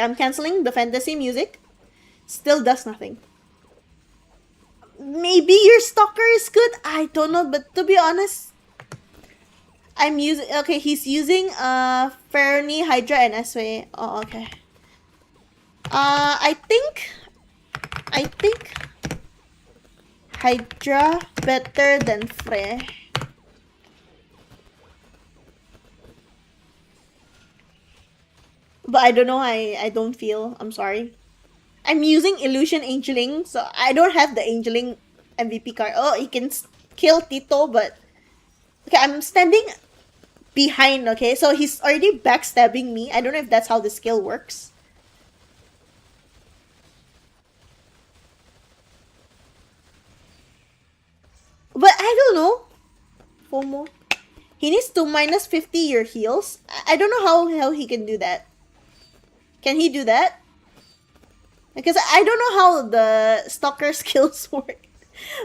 I'm canceling the fantasy music. Still does nothing. Maybe your stalker is good. I don't know, but to be honest, he's using Fernie, Hydra, and Esway. Oh, okay. I think Hydra better than Frey. But I don't know, I don't feel. I'm sorry. I'm using Illusion Angeling, so I don't have the Angeling MVP card. Oh, he can kill Tito, but... Okay, I'm standing behind, okay? So he's already backstabbing me. I don't know if that's how the skill works. But I don't know. FOMO. He needs to minus 50 your heals. I don't know how he can do that. Can he do that? Because I don't know how the stalker skills work.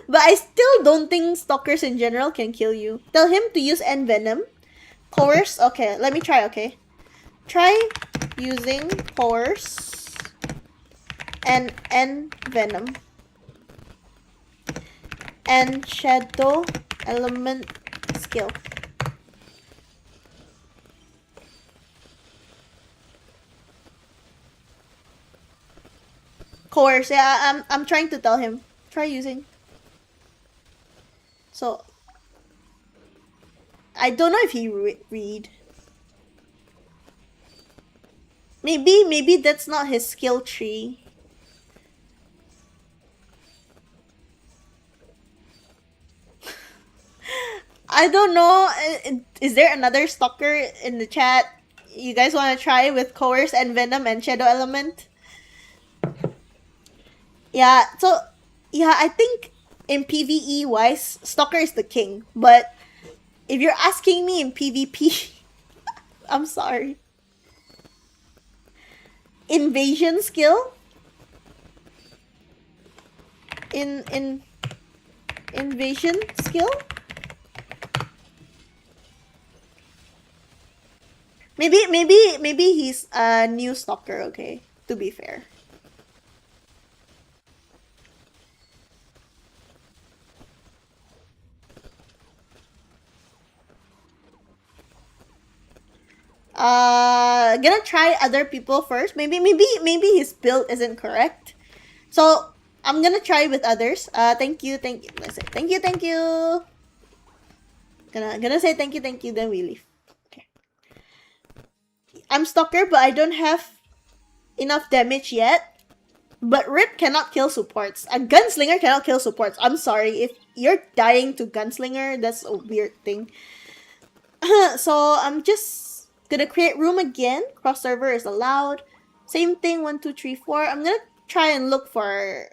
But I still don't think stalkers in general can kill you. Tell him to use Envenom. Coerce. Okay, let me try, okay? Try using Coerce and Envenom. And Shadow Element skill. Coerce, yeah, I'm trying to tell him. Try using. So, I don't know if he read. Maybe that's not his skill tree. I don't know. Is there another stalker in the chat? You guys want to try with Coerce and Venom and Shadow Element? Yeah, so, yeah, I think in PvE wise, Stalker is the king. But if you're asking me in PvP, I'm sorry. Invasion skill? Invasion skill? Maybe he's a new Stalker, okay? To be fair. Gonna try other people first. Maybe his build isn't correct. So I'm gonna try with others. Thank you. Let's say thank you. Gonna say thank you. Then we leave. Okay. I'm Stalker, but I don't have enough damage yet. But Rip cannot kill supports. A Gunslinger cannot kill supports. I'm sorry. If you're dying to Gunslinger, that's a weird thing. So I'm just gonna create room again. Cross server is allowed. Same thing, 1, 2, 3, 4. I'm gonna try and look for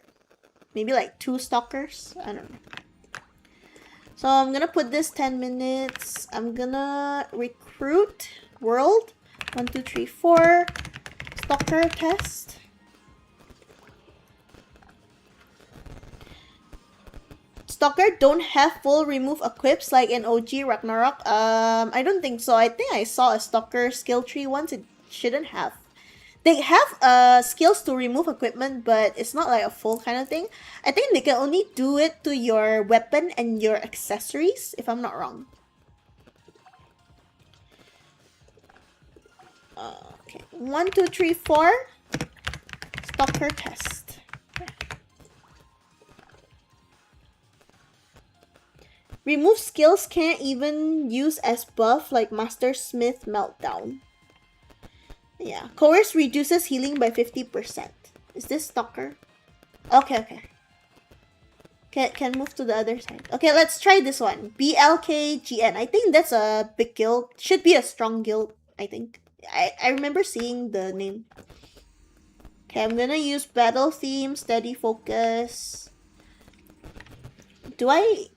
maybe like 2 stalkers. I don't know. So I'm gonna put this 10 minutes. I'm gonna recruit world. 1, 2, 3, 4. Stalker test. Stalker don't have full remove equips like in OG Ragnarok. I don't think so. I think I saw a Stalker skill tree once. It shouldn't have. They have skills to remove equipment, but it's not like a full kind of thing. I think they can only do it to your weapon and your accessories, if I'm not wrong. Okay, 1, 2, 3, 4. Stalker test. Okay. Remove skills can't even use as buff like Master Smith Meltdown. Yeah, Coerce reduces healing by 50%. Is this Stalker? Okay, okay. Can move to the other side. Okay, let's try this one. BLKGN. I think that's a big guild. Should be a strong guild, I think. I remember seeing the name. Okay, I'm gonna use battle theme, steady focus. Do I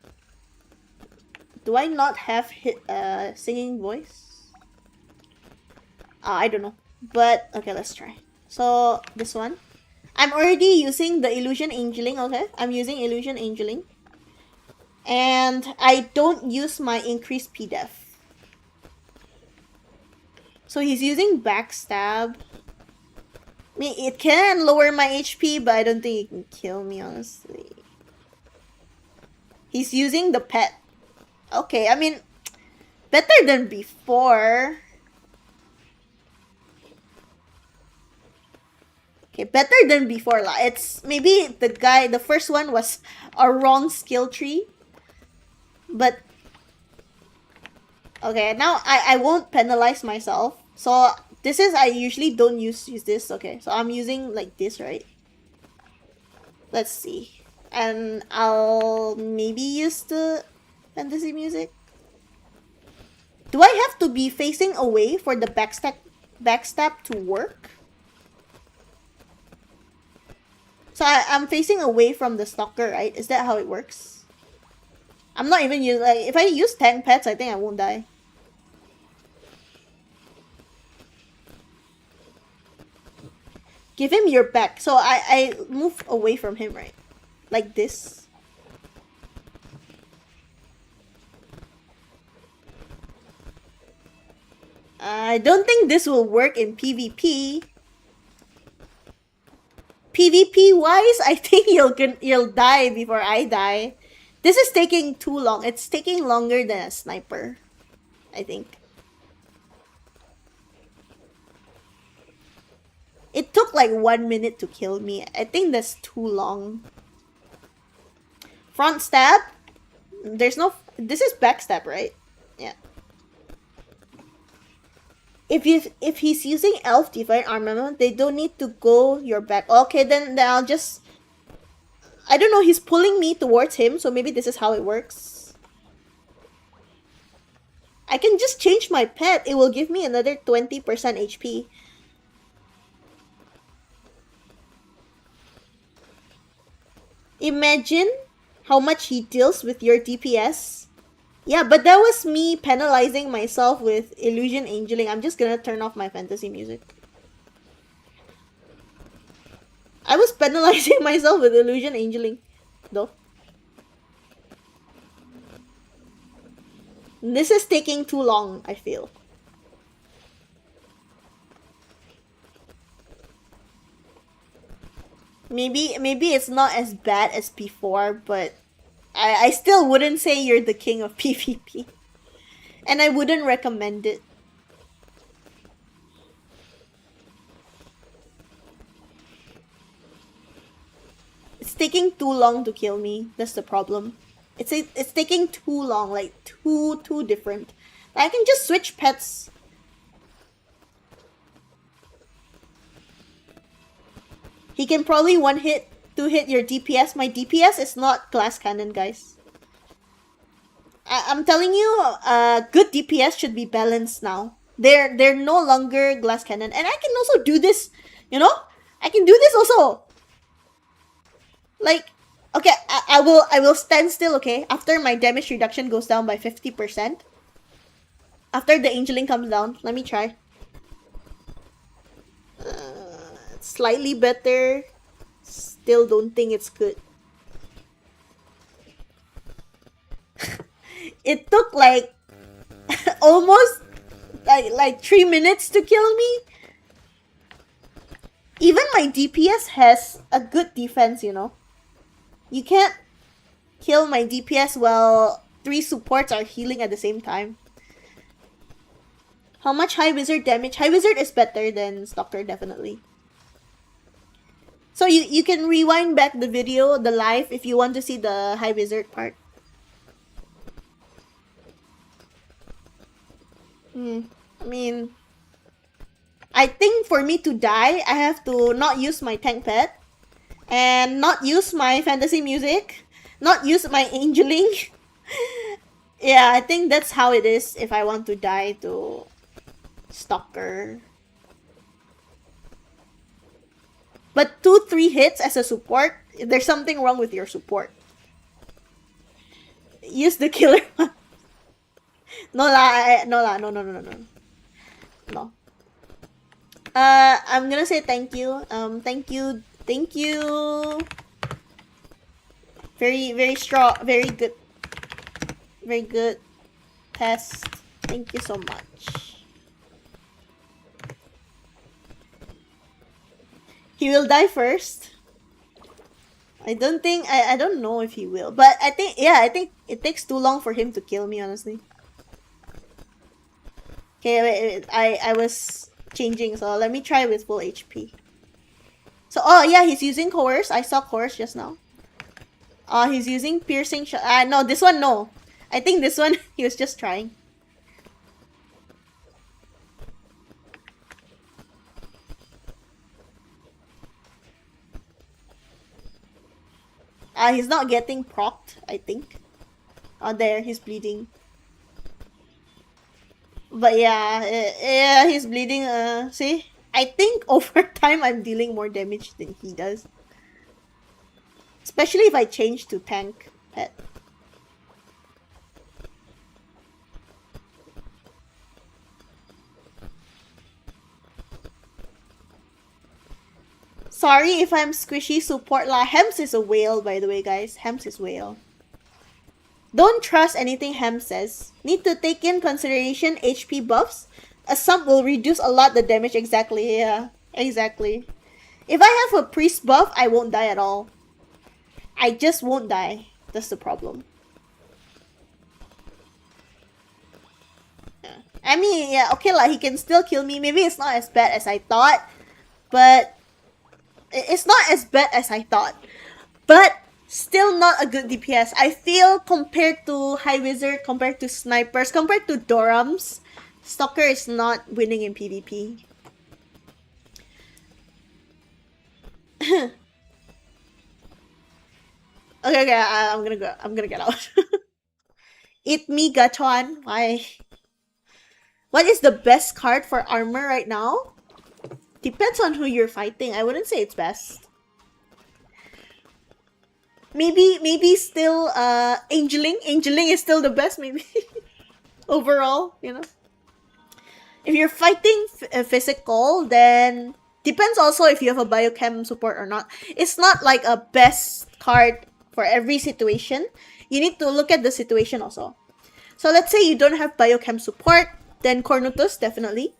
not have singing voice? I don't know. But okay, let's try. So this one. I'm already using the illusion angeling, okay? I'm using illusion angeling. And I don't use my increased PDEF. So he's using backstab. I mean, it can lower my HP, but I don't think it can kill me, honestly. He's using the pet. Okay, I mean, better than before. Okay, better than before. It's maybe the first one was a wrong skill tree. But, okay, now I won't penalize myself. So, this is, I usually don't use this. Okay, so I'm using like this, right? Let's see. And I'll maybe use the fantasy music. Do I have to be facing away for the backstab to work? So I'm facing away from the stalker, right? Is that how it works? I'm not even using, like, if I use tank pets, I think I won't die. Give him your back. So I move away from him, right? Like this. I don't think this will work in PvP. PvP wise, I think you'll die before I die. This is taking too long. It's taking longer than a sniper, I think. It took like 1 minute to kill me. I think that's too long. Front stab? There's no... This is backstab, right? Yeah. If he's using elf divine armament, they don't need to go your back. Okay, then I'll just... I don't know, he's pulling me towards him, so maybe this is how it works. I can just change my pet. It will give me another 20% HP. Imagine how much he deals with your DPS. Yeah, but that was me penalizing myself with illusion angeling. I'm just gonna turn off my fantasy music. I was penalizing myself with illusion angeling, though. This is taking too long, I feel. Maybe it's not as bad as before, but I still wouldn't say you're the king of PvP. And I wouldn't recommend it. It's taking too long to kill me. That's the problem. It's taking too long, like too different. I can just switch pets. He can probably two hit your DPS. My DPS is not glass cannon, guys. I'm telling you, good DPS should be balanced now. They're no longer glass cannon, and I can also do this. You know, I can do this also. Like, okay, I will stand still. Okay, after my damage reduction goes down by 50%. After the angeling comes down, let me try. Slightly better. Still don't think it's good. It took like almost like 3 minutes to kill me. Even my DPS has a good defense, you know. You can't kill my DPS while 3 supports are healing at the same time. How much High Wizard damage? High Wizard is better than Stalker, definitely. So you can rewind back the video, the live, if you want to see the High Wizard part. I mean, I think for me to die, I have to not use my tank pet, and not use my fantasy music, not use my angeling. Yeah, I think that's how it is if I want to die to Stalker. But 2-3 hits as a support, there's something wrong with your support. Use the killer. No lah, no. No. I'm gonna say thank you. Thank you. Very strong, very good test. Thank you so much. He will die first. I don't know if he will, but I think it takes too long for him to kill me, honestly. Okay, wait, I was changing, so let me try with full HP. So, oh yeah, he's using Coerce. I saw Coerce just now. He's using Piercing Shot. No, this one, no. I think this one, he was just trying. He's not getting procced, I think. There, he's bleeding. But yeah, he's bleeding. See? I think over time I'm dealing more damage than he does. Especially if I change to tank pet. Sorry if I'm squishy support lah. Hems is a whale, by the way, guys. Hems is whale. Don't trust anything Hem says. Need to take in consideration HP buffs. A sub will reduce a lot the damage. Exactly, yeah. Exactly. If I have a priest buff, I won't die at all. I just won't die. That's the problem. Yeah. I mean, yeah, okay lah, he can still kill me. Maybe it's not as bad as I thought. But it's not as bad as I thought. But still not a good DPS. I feel compared to High Wizard, compared to Snipers, compared to Dorams, Stalker is not winning in PvP. Okay, I'm gonna go. I'm gonna get out. Eat me, Gachon. Why? What is the best card for armor right now? Depends on who you're fighting. I wouldn't say it's best. Maybe still Angeling. Angeling is still the best, maybe. Overall, you know. If you're fighting physical, then depends also if you have a biochem support or not. It's not like a best card for every situation. You need to look at the situation also. So let's say you don't have biochem support, then Cornutus, definitely.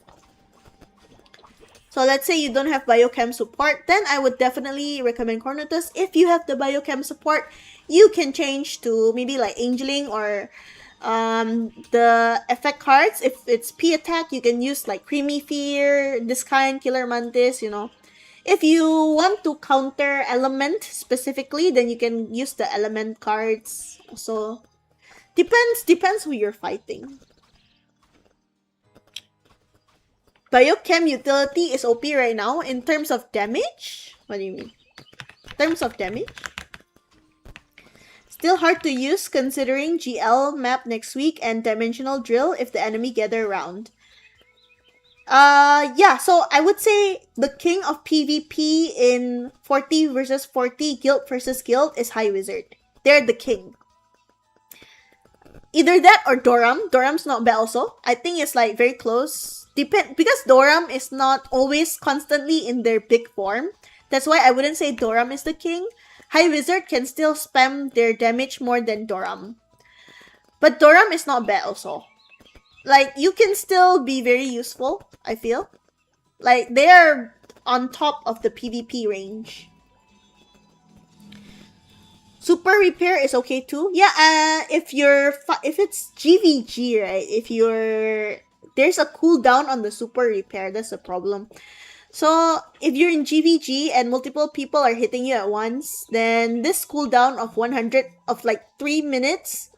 So let's say you don't have biochem support, then I would definitely recommend Cornutus. If you have the biochem support, you can change to maybe like Angeling or the effect cards. If it's P attack, you can use like Creamy Fear, this kind, Killer Mantis, you know. If you want to counter element specifically, then you can use the element cards. So depends who you're fighting. Biochem utility is OP right now in terms of damage? What do you mean? In terms of damage? Still hard to use considering GL map next week and dimensional drill if the enemy gather around. Yeah, so I would say the king of PvP in 40 versus 40, guild versus guild is High Wizard. They're the king. Either that or Doram. Doram's not bad also. I think it's like very close. Because Doram is not always constantly in their big form. That's why I wouldn't say Doram is the king. High Wizard can still spam their damage more than Doram. But Doram is not bad also. Like, you can still be very useful, I feel. Like, they are on top of the PvP range. Super repair is okay too. Yeah, if it's GVG, right? There's a cooldown on the super repair. That's the problem. So if you're in GVG and multiple people are hitting you at once, then this cooldown of 100 of like 3 minutes,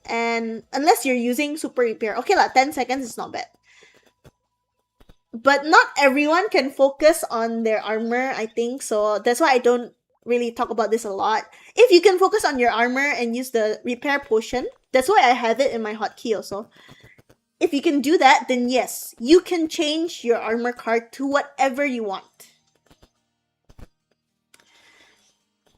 and unless you're using super repair, okay lah, 10 seconds is not bad. But not everyone can focus on their armor, I think. So that's why I don't really talk about this a lot. If you can focus on your armor and use the repair potion, that's why I have it in my hotkey also. If you can do that, then yes, you can change your armor card to whatever you want.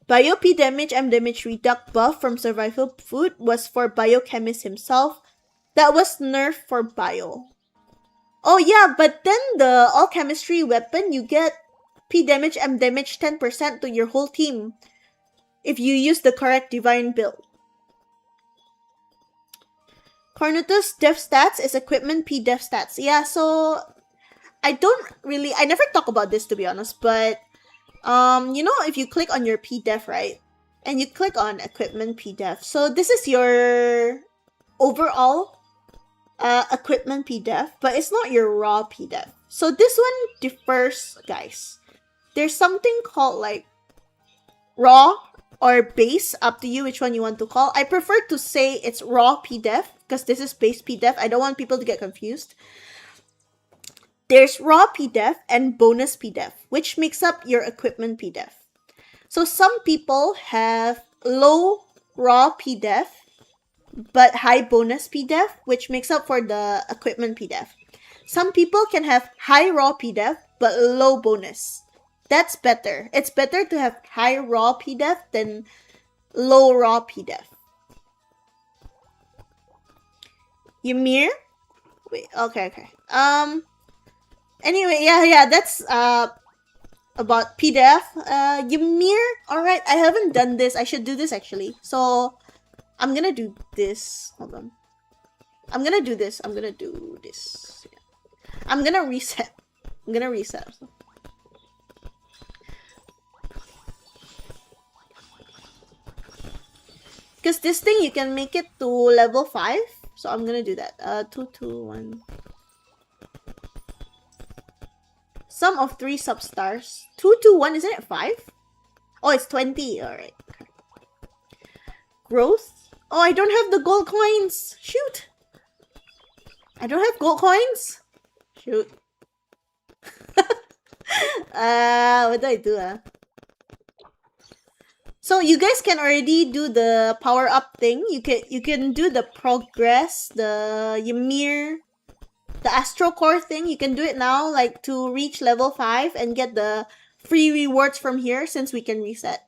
Bio P damage, M damage reduct buff from survival food was for Biochemist himself. That was nerfed for Bio. Oh yeah, but then the all chemistry weapon, you get P damage, M damage 10% to your whole team if you use the correct divine build. Cornutus def stats is equipment P def stats. Yeah, so I never talk about this to be honest, but you know, if you click on your P def, right, and you click on equipment P def, so this is your overall equipment P def, but it's not your raw P def. So this one differs, guys. There's something called like raw or base, up to you which one you want to call. I prefer to say it's raw P def because this is base P def. I don't want people to get confused. There's raw P def and bonus P def, which makes up your equipment P def. So some people have low raw P def but high bonus P def, which makes up for the equipment P def. Some people can have high raw P def but low bonus. That's better. It's better to have high raw P def than low raw P def. Ymir? Wait, okay. Anyway, yeah, that's about P def. Ymir, alright, I haven't done this. I should do this actually. So I'm gonna do this. Hold on. I'm gonna do this. I'm gonna reset. Because this thing, you can make it to level 5. So I'm gonna do that. 2, 2, 1. Sum of 3 substars. 2, 2, 1, isn't it 5? Oh, it's 20. Alright. Growth? Oh, I don't have the gold coins. Shoot. I don't have gold coins. Shoot. What do I do? So you guys can already do the power up thing. You can do the progress, the Ymir, the Astro Core thing. You can do it now, like to reach level 5 and get the free rewards from here since we can reset.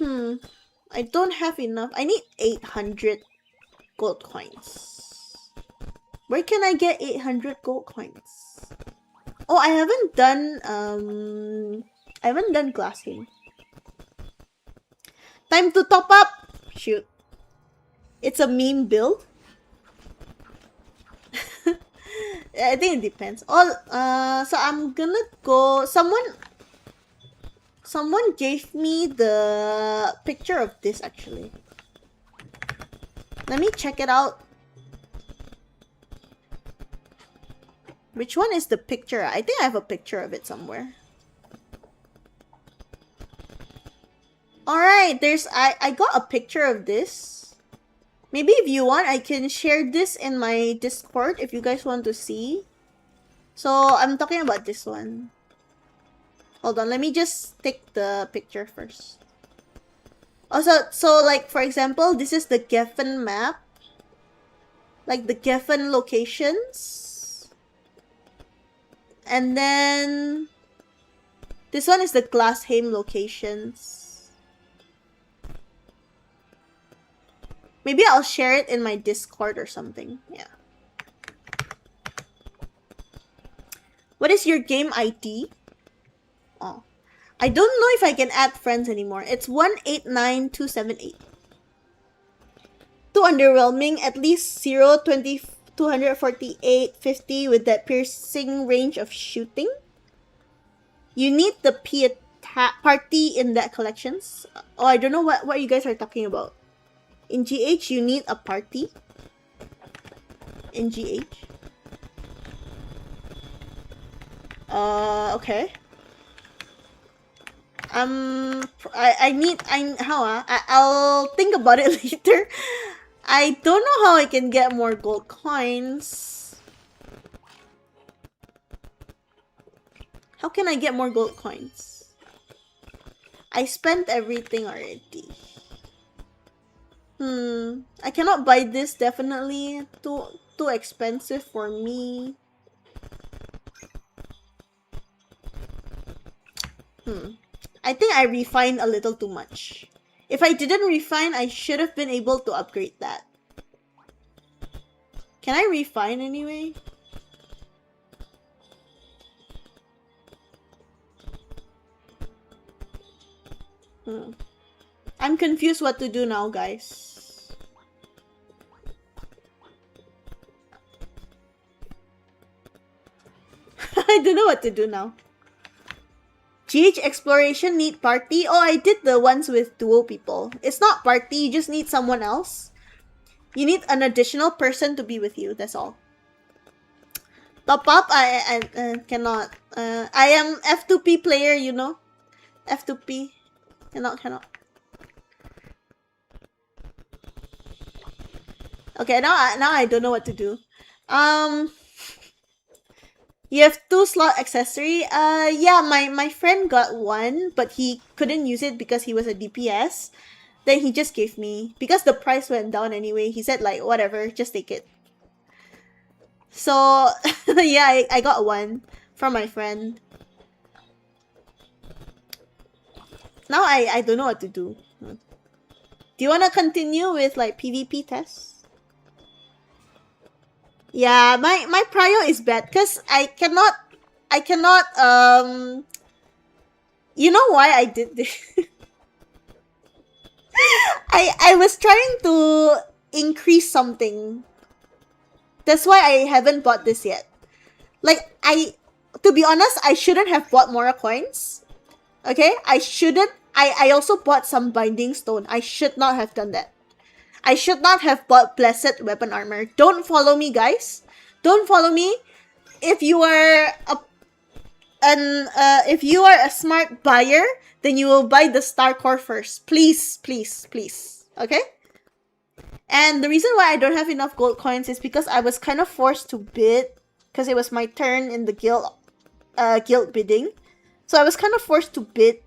I don't have enough. I need 800 gold coins. Where can I get 800 gold coins? Oh, I haven't done glassing. Time to top up. Shoot. It's a meme build. I think it depends. So I'm gonna go. Someone gave me the picture of this actually. Let me check it out. Which one is the picture? I think I have a picture of it somewhere. Alright, I got a picture of this. Maybe if you want, I can share this in my Discord if you guys want to see. So I'm talking about this one. Hold on, let me just take the picture first. Also, so like for example, this is the Geffen map. Like the Geffen locations. And then this one is the Glassheim locations. Maybe I'll share it in my Discord or something. Yeah. What is your game ID? Oh. I don't know if I can add friends anymore. It's 189278. Too underwhelming. At least 0, 20, 248, 50 with that piercing range of shooting. You need the party in that collections. Oh, I don't know what you guys are talking about. In GH, you need a party. In GH. Okay. I'll think about it later. I don't know how I can get more gold coins. How can I get more gold coins? I spent everything already. I cannot buy this, definitely. Too expensive for me. I think I refined a little too much. If I didn't refine, I should have been able to upgrade that. Can I refine anyway? I'm confused what to do now, guys. I don't know what to do now. GH exploration need party. Oh, I did the ones with duo people. It's not party, you just need someone else. You need an additional person to be with you, that's all. Top up, I cannot. I am F2P player, you know. F2P. Cannot. Okay, now I don't know what to do. You have 2 slot accessory. Yeah, my friend got one, but he couldn't use it because he was a DPS. Then he just gave me, because the price went down anyway. He said like, whatever, just take it. So yeah, I got one from my friend. Now I don't know what to do. Do you want to continue with like PvP tests? Yeah, my prio is bad because I cannot you know why I did this? I was trying to increase something. That's why I haven't bought this yet. Like, to be honest, I shouldn't have bought more coins. Okay? I shouldn't. I also bought some binding stone. I should not have done that. I should not have bought blessed weapon armor. Don't follow me, guys. Don't follow me. If you are a smart buyer, then you will buy the star core first. Please. Okay? And the reason why I don't have enough gold coins is because I was kind of forced to bid, because it was my turn in the guild bidding. So I was kind of forced to bid.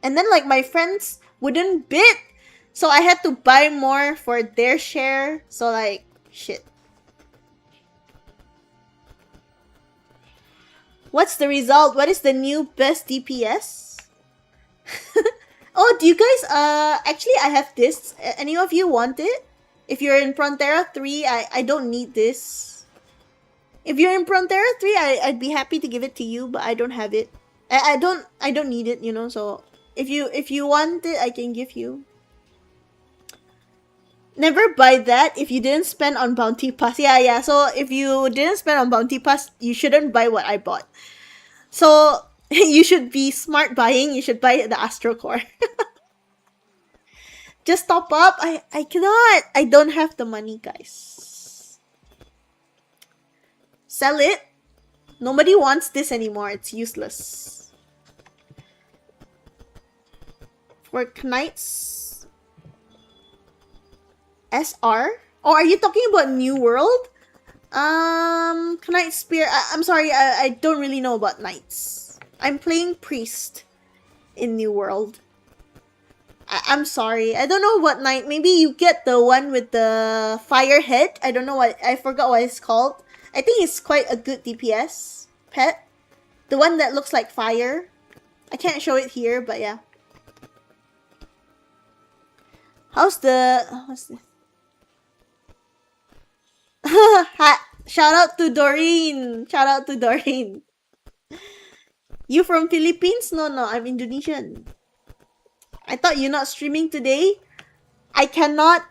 And then like my friends wouldn't bid. So I had to buy more for their share. So like, shit. What's the result? What is the new best DPS? Oh, do you guys, actually I have this. Any of you want it? If you're in Frontera 3, I don't need this. If you're in Frontera 3, I'd be happy to give it to you, but I don't have it. I don't need it, you know, so if you want it, I can give you. Never buy that if you didn't spend on Bounty Pass. Yeah. So if you didn't spend on Bounty Pass, you shouldn't buy what I bought. So you should be smart buying. You should buy the Astro Core. Just top up. I cannot. I don't have the money, guys. Sell it. Nobody wants this anymore. It's useless. For Knights SR? Oh, are you talking about New World? Knight Spear. I'm sorry, I don't really know about Knights. I'm playing Priest in New World. I'm sorry. I don't know what Knight. Maybe you get the one with the fire head. I don't know what. I forgot what it's called. I think it's quite a good DPS pet. The one that looks like fire. I can't show it here, but yeah. What's this? Shout out to Doreen. Shout out to Doreen. You from Philippines? No, I'm Indonesian. I thought you're not streaming today. I cannot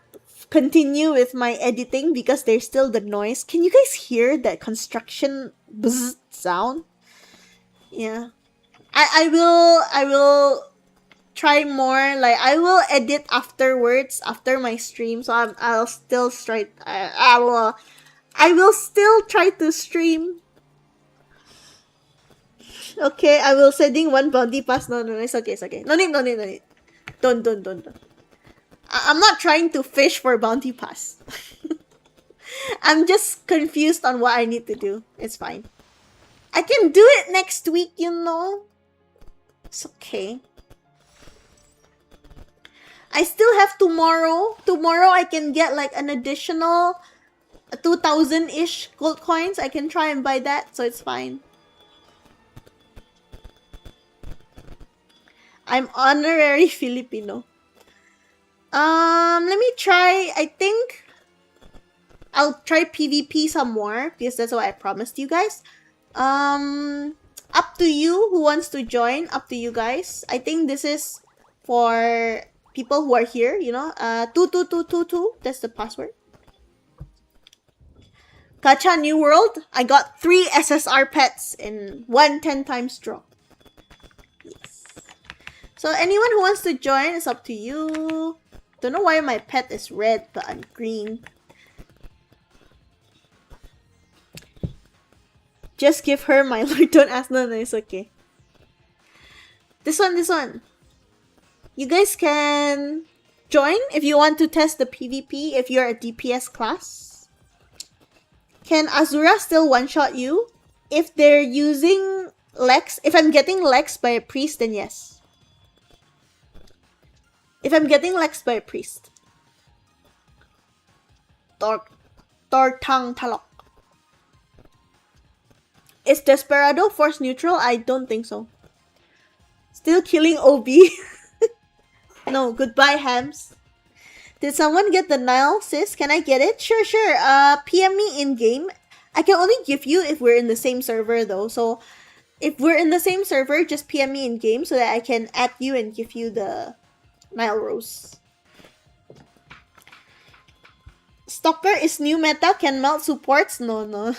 continue with my editing because there's still the noise. Can you guys hear that construction buzz sound? Yeah. I will try more. Like I will edit afterwards after my stream. So I'll still try. I will still try to stream. Okay, I will sending one bounty pass. No, it's okay, it's okay. No need. Don't. I'm not trying to fish for bounty pass. I'm just confused on what I need to do. It's fine. I can do it next week, you know. It's okay. I still have tomorrow. Tomorrow I can get like an additional 2,000-ish gold coins. I can try and buy that, so it's fine. I'm honorary Filipino. Let me try. I think I'll try PvP some more because that's what I promised you guys. Up to you who wants to join. Up to you guys. I think this is for people who are here, you know. 22222. That's the password. Gacha New World. I got 3 SSR pets in 1 10 times draw. Yes. So anyone who wants to join, it's up to you. Don't know why my pet is red, but I'm green. Just give her my lord. Don't ask. No, it's okay. This one. You guys can join if you want to test the PvP if you're a DPS class. Can Azura still one-shot you? If they're using Lex, if I'm getting Lex by a priest, then yes. If I'm getting Lex by a priest. Tortang Talok. Is Desperado force neutral? I don't think so. Still killing OB. No, goodbye hams. Did someone get the Nile, sis? Can I get it? Sure. PM me in-game. I can only give you if we're in the same server though. So, if we're in the same server, just PM me in-game so that I can add you and give you the Nile Rose. Stalker is new meta, can melt supports? No.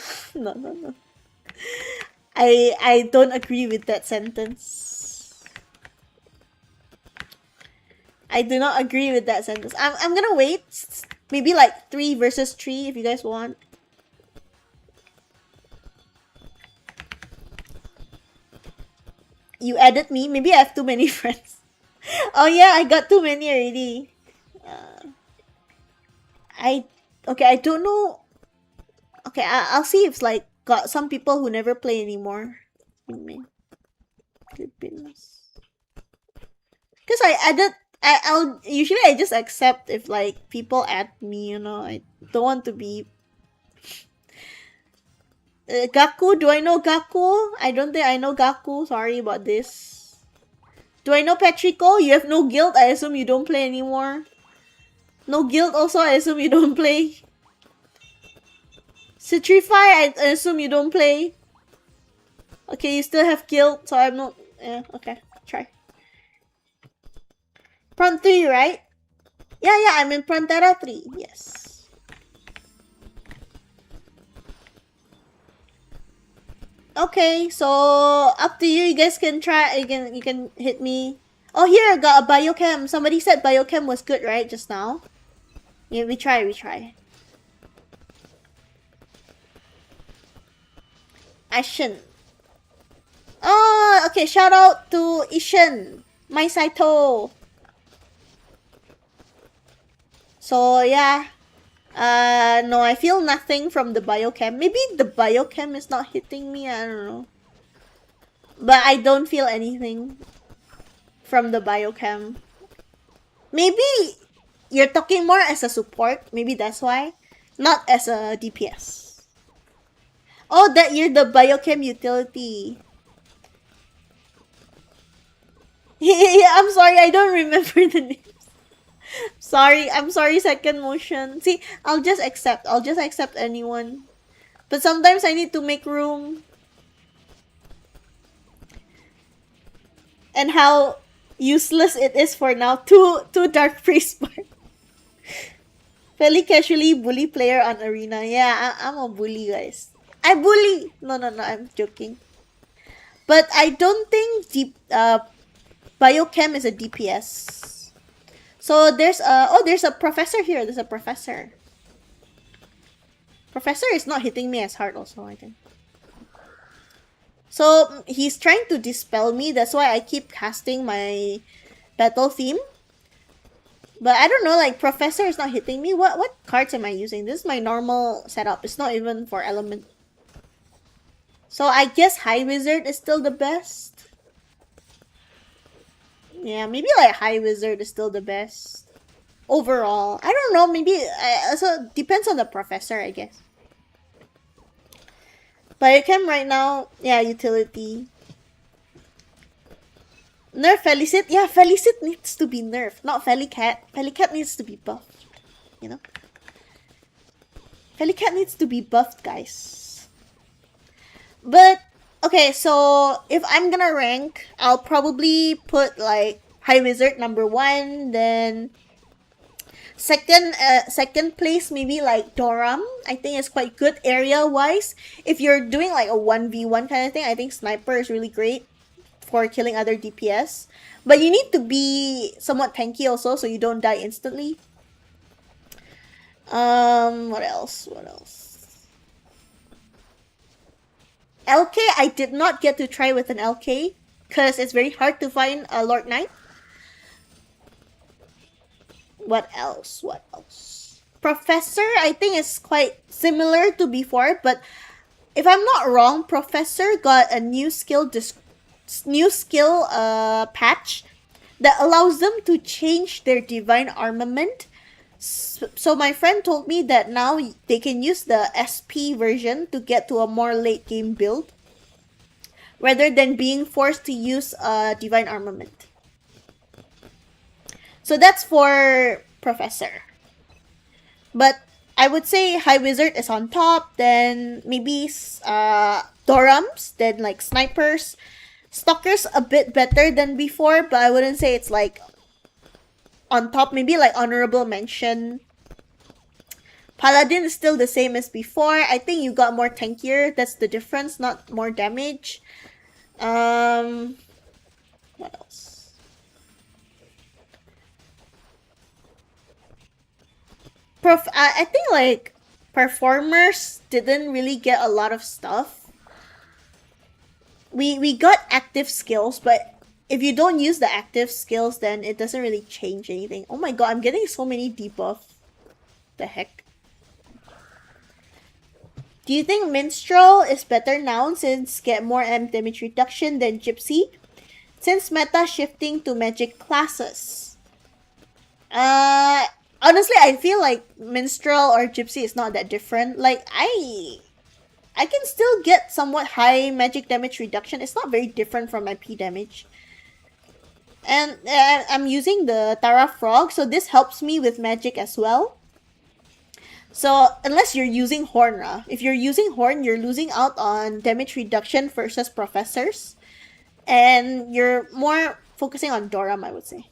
I don't agree with that sentence. I do not agree with that sentence. I'm gonna wait. Maybe like 3 versus 3 if you guys want. You added me? Maybe I have too many friends. Oh yeah, I got too many already. I don't know. Okay, I'll see if like got some people who never play anymore. Because I added. I'll usually I just accept if like people add me, you know. I don't want to be Gaku. Do I know Gaku? I don't think I know Gaku. Sorry about this. Do I know Patrico? You have no guild. I assume you don't play anymore. No guild also. I assume you don't play. Citrify. I assume you don't play. Okay, you still have guild, so I'm not. Yeah. Okay. Try. Front 3, right? Yeah, I'm in Frontera 3. Yes. Okay, so up to you. You guys can try. You can hit me. Oh, here I got a biochem. Somebody said biochem was good, right? Just now. Yeah, we try. Ashen. Oh, okay. Shout out to Ishin, my Saito. So yeah, no, I feel nothing from the biochem. Maybe the biochem is not hitting me, I don't know. But I don't feel anything from the biochem. Maybe you're talking more as a support, maybe that's why. Not as a DPS. Oh, that you're the biochem utility. Yeah, I'm sorry, I don't remember the name. I'm sorry, second motion. See, I'll just accept anyone. But sometimes I need to make room. And how useless it is for now. Two Dark Priest But Fairly casually bully player on arena. Yeah, I'm a bully, guys. I bully. No, I'm joking. But I don't think biochem is a DPS. So there's a professor here. There's a professor. Professor is not hitting me as hard also, I think. So he's trying to dispel me. That's why I keep casting my battle theme. But I don't know, like Professor is not hitting me. What cards am I using? This is my normal setup. It's not even for element. So I guess High Wizard is still the best. Yeah, maybe like High Wizard is still the best. Overall. I don't know, maybe also depends on the professor, I guess. Biochem right now, yeah, utility. Nerf Felicit? Yeah, Felicit needs to be nerfed, not Felicat. Felicat needs to be buffed, you know? Felicat needs to be buffed, guys. But, okay, so if I'm gonna rank, I'll probably put like High Wizard number 1, then second place maybe like Doram. I think it's quite good area wise. If you're doing like a 1v1 kind of thing, I think Sniper is really great for killing other DPS. But you need to be somewhat tanky also so you don't die instantly. What else? LK, I did not get to try with an LK because it's very hard to find a Lord Knight. What else? Professor, I think is quite similar to before, but if I'm not wrong, Professor got a new skill patch that allows them to change their divine armament. So my friend told me that now they can use the SP version to get to a more late game build rather than being forced to use a divine armament. So that's for Professor. But I would say High Wizard is on top, then maybe Dorams, then like Snipers. Stalkers a bit better than before, but I wouldn't say it's like on top, maybe like honorable mention. Paladin is still the same as before. I think you got more tankier. That's the difference, not more damage. What else? I think like performers didn't really get a lot of stuff. We got active skills, but if you don't use the active skills, then it doesn't really change anything. Oh my god, I'm getting so many debuff. The heck? Do you think Minstrel is better now since get more damage reduction than Gypsy? Since meta shifting to magic classes. Honestly, I feel like Minstrel or Gypsy is not that different. Like, I can still get somewhat high magic damage reduction. It's not very different from my P damage. And I'm using the Tara Frog, so this helps me with magic as well. So, unless you're using Horn, if you're using Horn, you're losing out on damage reduction versus Professors. And you're more focusing on Doram, I would say.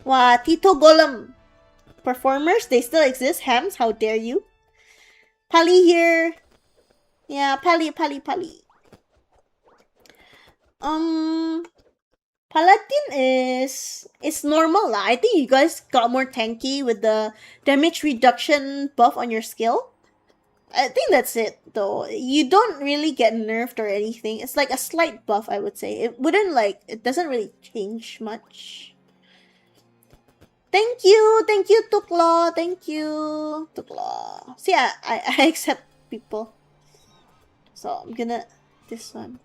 Wow, Tito Golem. Performers, they still exist. Hams, how dare you? Pali here. Yeah, Pali. Paladin is normal lah. I think you guys got more tanky with the damage reduction buff on your skill. I think that's it though. You don't really get nerfed or anything. It's like a slight buff, I would say. It doesn't really change much. Thank you, Tukla. Thank you, Tukla. See, I accept people. So I'm gonna this one.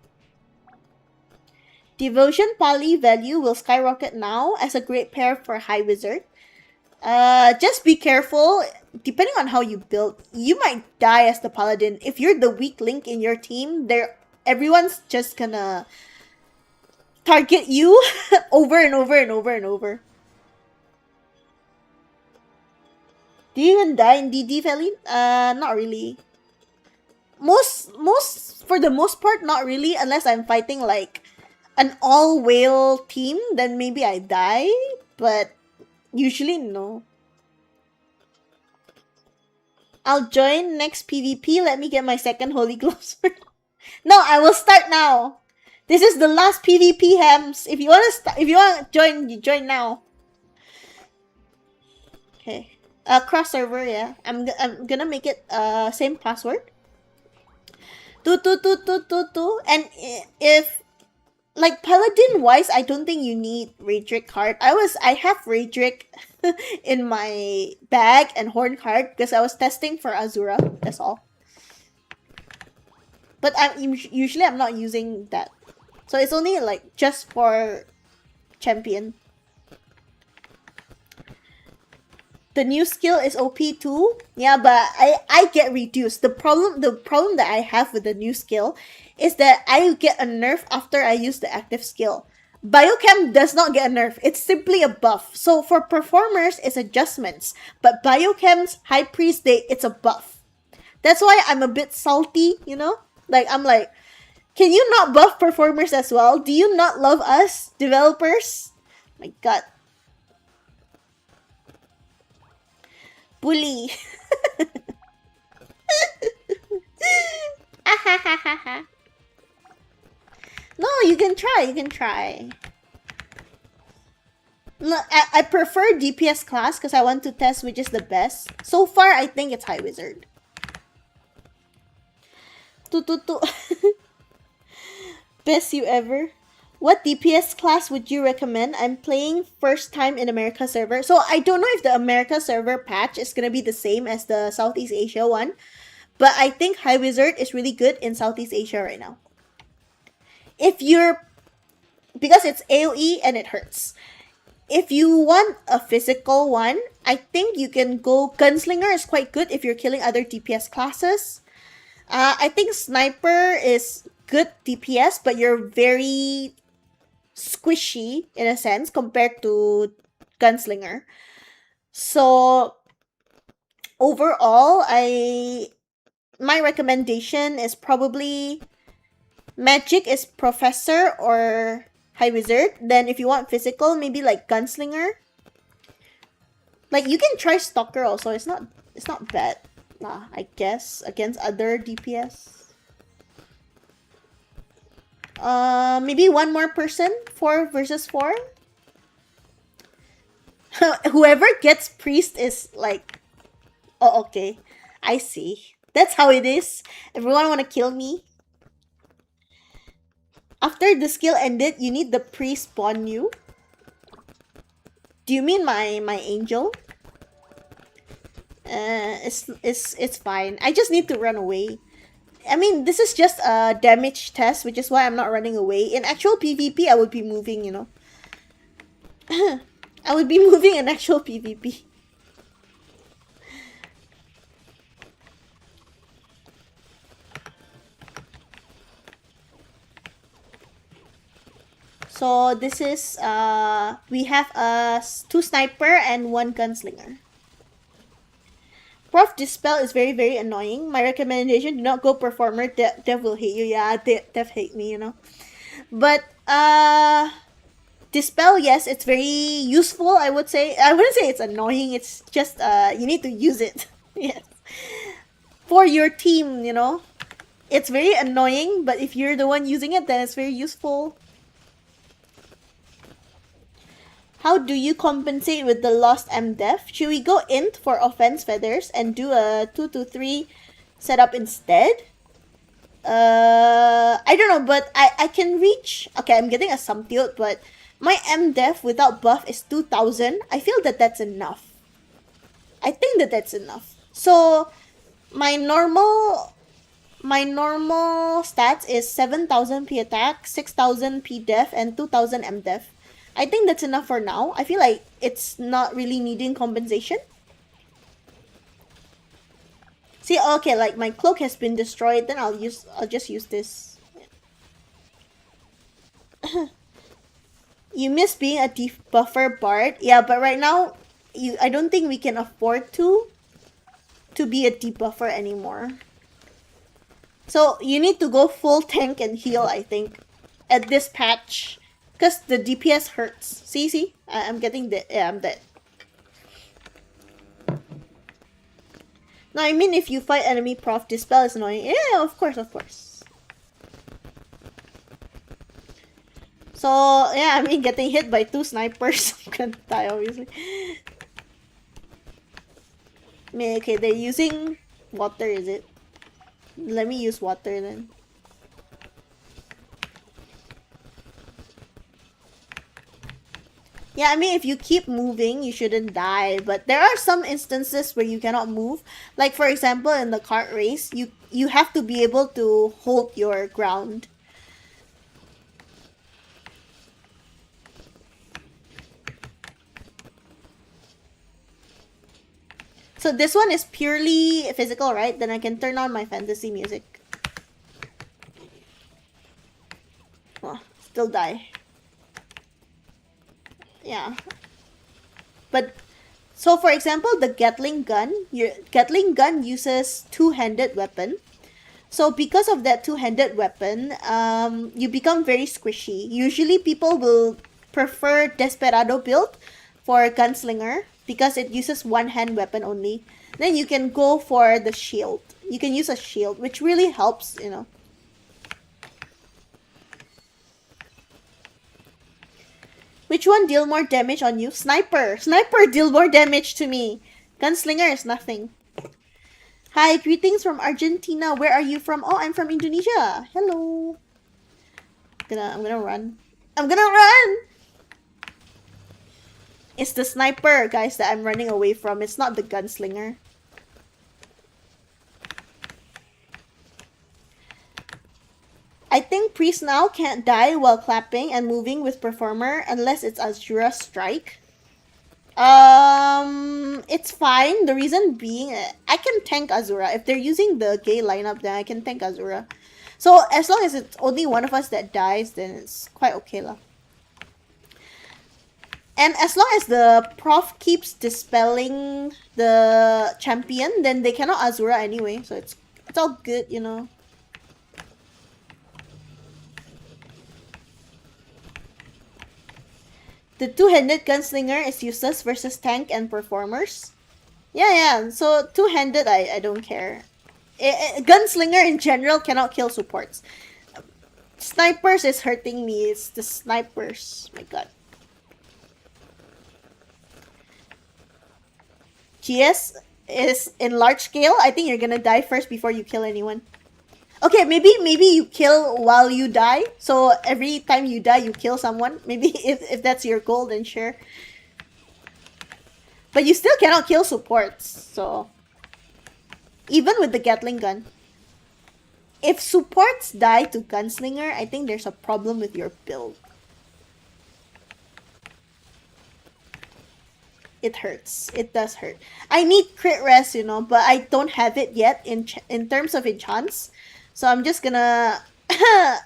Devotion Poly value will skyrocket now as a great pair for High Wizard. Just be careful. Depending on how you build, you might die as the Paladin. If you're the weak link in your team, everyone's just gonna target you over and over. Do you even die in DD, Felin? Not really. For the most part, not really, unless I'm fighting like an all-whale team, then maybe I die. but usually no. I'll join next PvP. Let me get my second Holy Glove Sword. No, I will start now. This is the last PvP, Hems. If you want to join, you join now. Okay. Cross server, yeah. I'm gonna make it same password. 2222222. And if like Paladin wise, I don't think you need Raedric card. I have Raedric in my bag and Horn card because I was testing for Azura. That's all. But usually I'm not using that, so it's only like just for champion. The new skill is OP too. Yeah, but I get reduced. The problem that I have with the new skill is that I get a nerf after I use the active skill. Biochem does not get a nerf. It's simply a buff. So for performers, it's adjustments. But Biochem's High Priest Day, it's a buff. That's why I'm a bit salty, you know? Like, I'm like, can you not buff performers as well? Do you not love us, developers? My god. Bully. No, you can try. No, I prefer DPS class because I want to test which is the best. So far, I think it's High Wizard. Best you ever. What DPS class would you recommend? I'm playing first time in America server. So I don't know if the America server patch is gonna be the same as the Southeast Asia one. But I think High Wizard is really good in Southeast Asia right now. If you're... because it's AoE and it hurts. If you want a physical one, I think you can go... Gunslinger is quite good if you're killing other DPS classes. I think Sniper is good DPS, but you're very squishy in a sense compared to Gunslinger. So overall, my recommendation is probably Magic is Professor or High Wizard. Then if you want physical, maybe like Gunslinger. Like you can try Stalker also. It's not bad. I guess against other DPS. Maybe one more person. 4 versus 4. Whoever gets priest is like, oh, okay, I see. That's how it is. Everyone wanna kill me. After the skill ended, you need the priest spawn you. Do you mean my angel? It's fine. I just need to run away. I mean, this is just a damage test, which is why I'm not running away. In actual PvP, I would be moving, you know. I would be moving in actual PvP. So this is we have 2 sniper and 1 gunslinger. Prof Dispel is very, very annoying. My recommendation, do not go performer. Dev will hate you. Yeah, Dev hate me, you know. But, Dispel, yes, it's very useful, I would say. I wouldn't say it's annoying. It's just, you need to use it. Yes. For your team, you know. It's very annoying, but if you're the one using it, then it's very useful. How do you compensate with the lost MDef? Should we go int for offense feathers and do a 2-3 setup instead? I don't know, but I can reach... Okay, I'm getting a Sumtilt, but my MDef without buff is 2000. I feel that that's enough. I think that that's enough. So, my normal stats is 7000 P attack, 6000 P def, and 2000 MDef. I think that's enough for now. I feel like it's not really needing compensation. See, okay, like my cloak has been destroyed, then I'll just use this. You miss being a debuffer bard. Yeah, but right now I don't think we can afford to be a debuffer anymore. So you need to go full tank and heal, I think, at this patch. Because the DPS hurts. See? I'm getting dead. Yeah, I'm dead. No, I mean if you fight enemy prof, dispel is annoying. Yeah, of course. So, yeah, I mean getting hit by 2 snipers, I'm gonna die, obviously. I mean, okay, they're using water, is it? Let me use water then. Yeah, I mean, if you keep moving, you shouldn't die. But there are some instances where you cannot move. Like, for example, in the kart race, you have to be able to hold your ground. So this one is purely physical, right? Then I can turn on my fantasy music. Oh, still die. Yeah. But so for example, the Gatling gun, your Gatling gun uses two-handed weapon. So because of that two-handed weapon, you become very squishy. Usually people will prefer Desperado build for Gunslinger because it uses one-hand weapon only. Then you can go for the shield. You can use a shield, which really helps, you know. Which one deal more damage on you? Sniper! Sniper deal more damage to me. Gunslinger is nothing. Hi, greetings from Argentina. Where are you from? Oh, I'm from Indonesia. Hello. I'm gonna run. I'm gonna run! It's the sniper, guys, that I'm running away from. It's not the gunslinger. I think Priest now can't die while clapping and moving with Performer unless it's Azura Strike. It's fine. The reason being, I can tank Azura. If they're using the gay lineup, then I can tank Azura. So as long as it's only one of us that dies, then it's quite okay lah. And as long as the prof keeps dispelling the champion, then they cannot Azura anyway. So it's all good, you know. The two-handed gunslinger is useless versus tank and performers. Yeah. So two-handed, I don't care. Gunslinger in general cannot kill supports. Snipers is hurting me. It's the snipers. My god. GS is in large scale. I think you're gonna die first before you kill anyone. Okay, maybe you kill while you die. So every time you die, you kill someone. Maybe if that's your goal, then sure. But you still cannot kill supports. So even with the Gatling gun, if supports die to Gunslinger, I think there's a problem with your build. It hurts. It does hurt. I need crit rest, you know, but I don't have it yet in terms of enchants. So I'm just gonna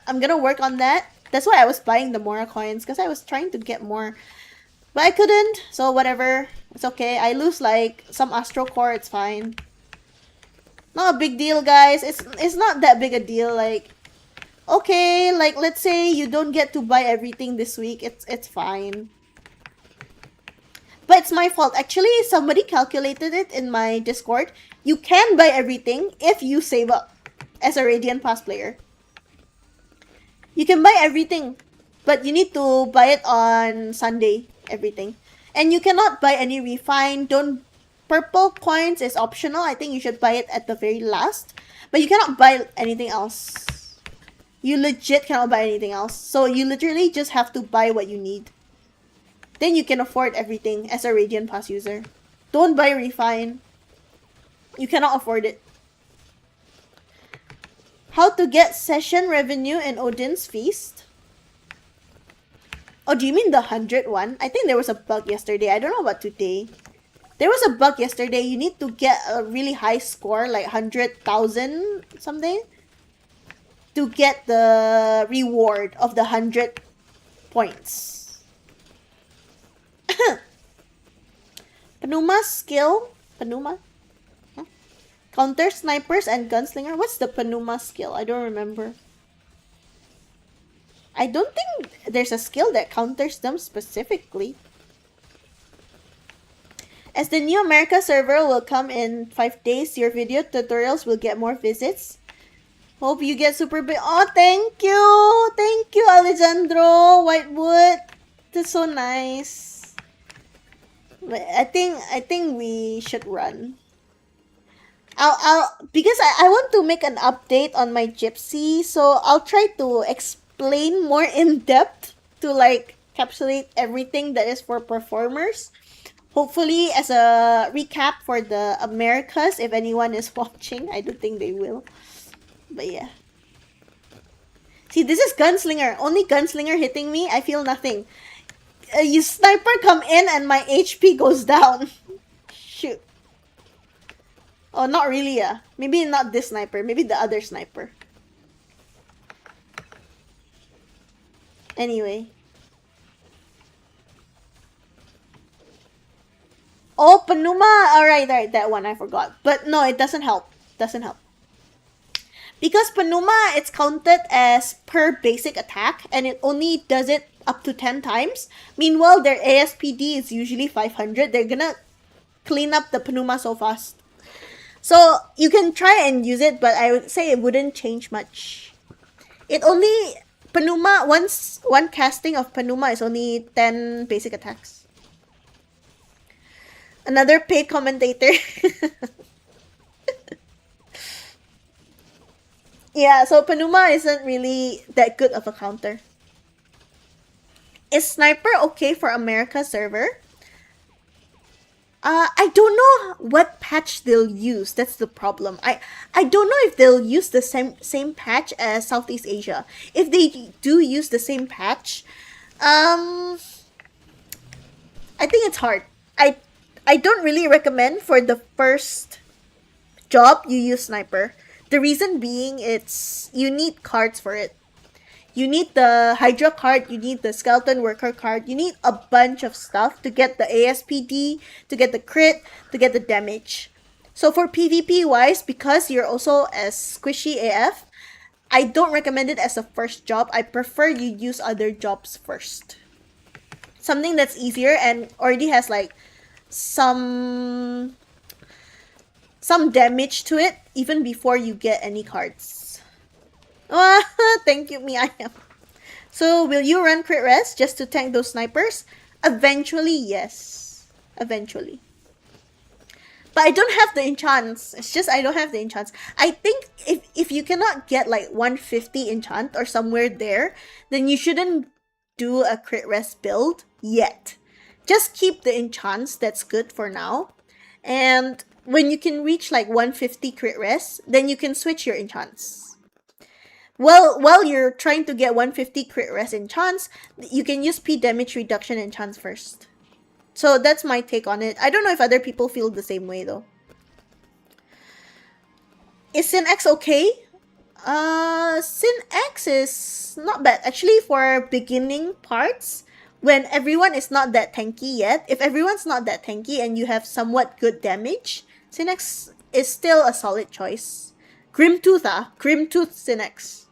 I'm gonna work on that. That's why I was buying the Mora coins, because I was trying to get more. But I couldn't, so whatever. It's okay. I lose like some Astro Core, it's fine. Not a big deal, guys. It's not that big a deal. Like, okay, like let's say you don't get to buy everything this week. It's fine. But it's my fault. Actually, somebody calculated it in my Discord. You can buy everything if you save up as a Radiant Pass player. You can buy everything, but you need to buy it on Sunday, everything. And you cannot buy any refine. Purple coins is optional. I think you should buy it at the very last. But you cannot buy anything else. You legit cannot buy anything else. So you literally just have to buy what you need. Then you can afford everything as a Radiant Pass user. Don't buy refine. You cannot afford it. How to get session revenue in Odin's Feast? Oh, do you mean the 100 one? I think there was a bug yesterday. I don't know about today. There was a bug yesterday. You need to get a really high score, like 100,000 something, to get the reward of the 100 points. Panuma skill? Panuma? Huh? Counter snipers and gunslinger? What's the Panuma skill? I don't remember. I don't think there's a skill that counters them specifically. As the new America server will come in 5 days, your video tutorials will get more visits. Hope you get super big. Oh, thank you! Thank you, Alejandro Whitewood. That's so nice. I think we should run. Because I want to make an update on my gypsy, so I'll try to explain more in depth to like encapsulate everything that is for performers. Hopefully as a recap for the Americas, if anyone is watching. I don't think they will. But yeah. See, this is Gunslinger. Only Gunslinger hitting me. I feel nothing. You sniper come in and my HP goes down. Shoot. Oh, not really, Maybe not this sniper. Maybe the other sniper. Anyway. Oh, Panuma! Alright, that one I forgot. But no, it doesn't help. Doesn't help. Because Panuma, it's counted as per basic attack, and it only does it up to 10 times. Meanwhile, their ASPD is usually 500. They're gonna clean up the Panuma so fast. So, you can try and use it, but I would say it wouldn't change much. It only... Panuma, one casting of Panuma is only 10 basic attacks. Another paid commentator. Yeah, so Panuma isn't really that good of a counter. Is Sniper okay for America server? I don't know what patch they'll use. That's the problem. I don't know if they'll use the same patch as Southeast Asia. If they do use the same patch, I think it's hard. I don't really recommend for the first job you use Sniper. The reason being you need cards for it. You need the Hydra card, you need the Skeleton Worker card, you need a bunch of stuff to get the ASPD, to get the crit, to get the damage. So for PvP wise, because you're also as squishy AF, I don't recommend it as a first job. I prefer you use other jobs first. Something that's easier and already has like some damage to it even before you get any cards. Thank you, I am. So, will you run crit res just to tank those snipers? Eventually, yes. Eventually. But I don't have the enchants. It's just I don't have the enchants. I think if you cannot get like 150 enchant or somewhere there, then you shouldn't do a crit res build yet. Just keep the enchants. That's good for now. And when you can reach like 150 crit res, then you can switch your enchants. Well, while you're trying to get 150 crit res enchants, you can use P damage reduction enchants first. So that's my take on it. I don't know if other people feel the same way though. Is Sin X okay? Sin X is not bad. Actually, for beginning parts, when everyone is not that tanky yet, if everyone's not that tanky and you have somewhat good damage, Sin X is still a solid choice. Grimtooth, Grimtooth Sin X.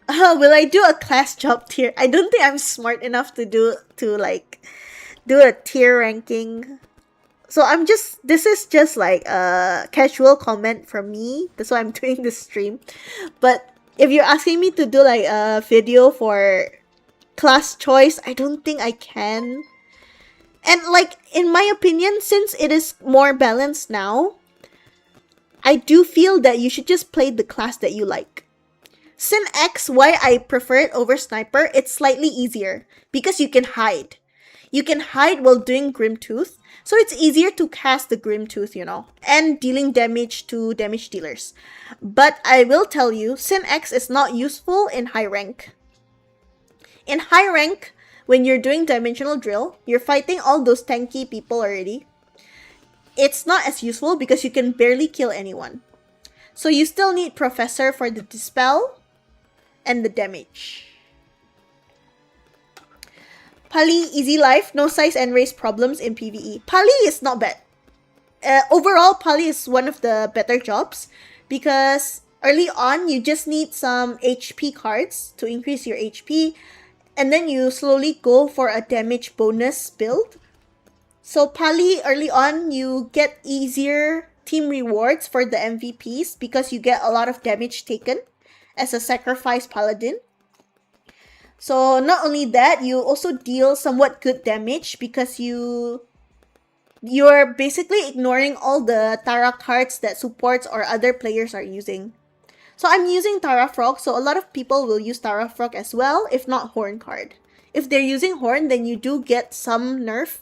Will I do a class job tier? I don't think I'm smart enough to do a tier ranking. So this is just like a casual comment from me. That's why I'm doing this stream. But if you're asking me to do like a video for class choice, I don't think I can. And like, in my opinion, since it is more balanced now, I do feel that you should just play the class that you like. Sin X, why I prefer it over Sniper, it's slightly easier. Because you can hide. You can hide while doing Grimtooth. So it's easier to cast the Grimtooth, and dealing damage to damage dealers. But I will tell you, Sin X is not useful in high rank. In high rank, when you're doing Dimensional Drill, you're fighting all those tanky people already. It's not as useful because you can barely kill anyone. So you still need Professor for the Dispel and the damage. Pali, easy life, no size and race problems in PvE. Pali is not bad. Overall, Pali is one of the better jobs. because early on you just need some HP cards to increase your HP, and then you slowly go for a damage bonus build. So Pali, early on you get easier team rewards for the MVPs because you get a lot of damage taken as a sacrifice paladin. So not only that, you also deal somewhat good damage because you're basically ignoring all the Tara cards that supports or other players are using. So I'm using Tara Frog, so a lot of people will use Tara Frog as well, if not Horn card. If they're using Horn, then you do get some nerf,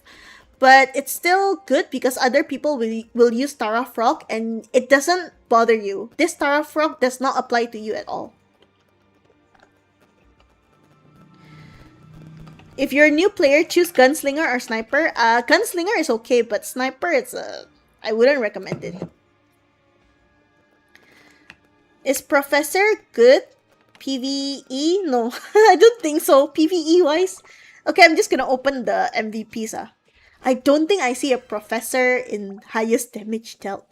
but it's still good because other people will use Tara Frog and it doesn't bother you. This Tara Frog does not apply to you at all. If you're a new player, choose Gunslinger or Sniper. Gunslinger is okay, but Sniper, I wouldn't recommend it. Is Professor good? PvE? No, I don't think so. PvE wise? Okay, I'm just gonna open the MVPs. I don't think I see a Professor in highest damage dealt.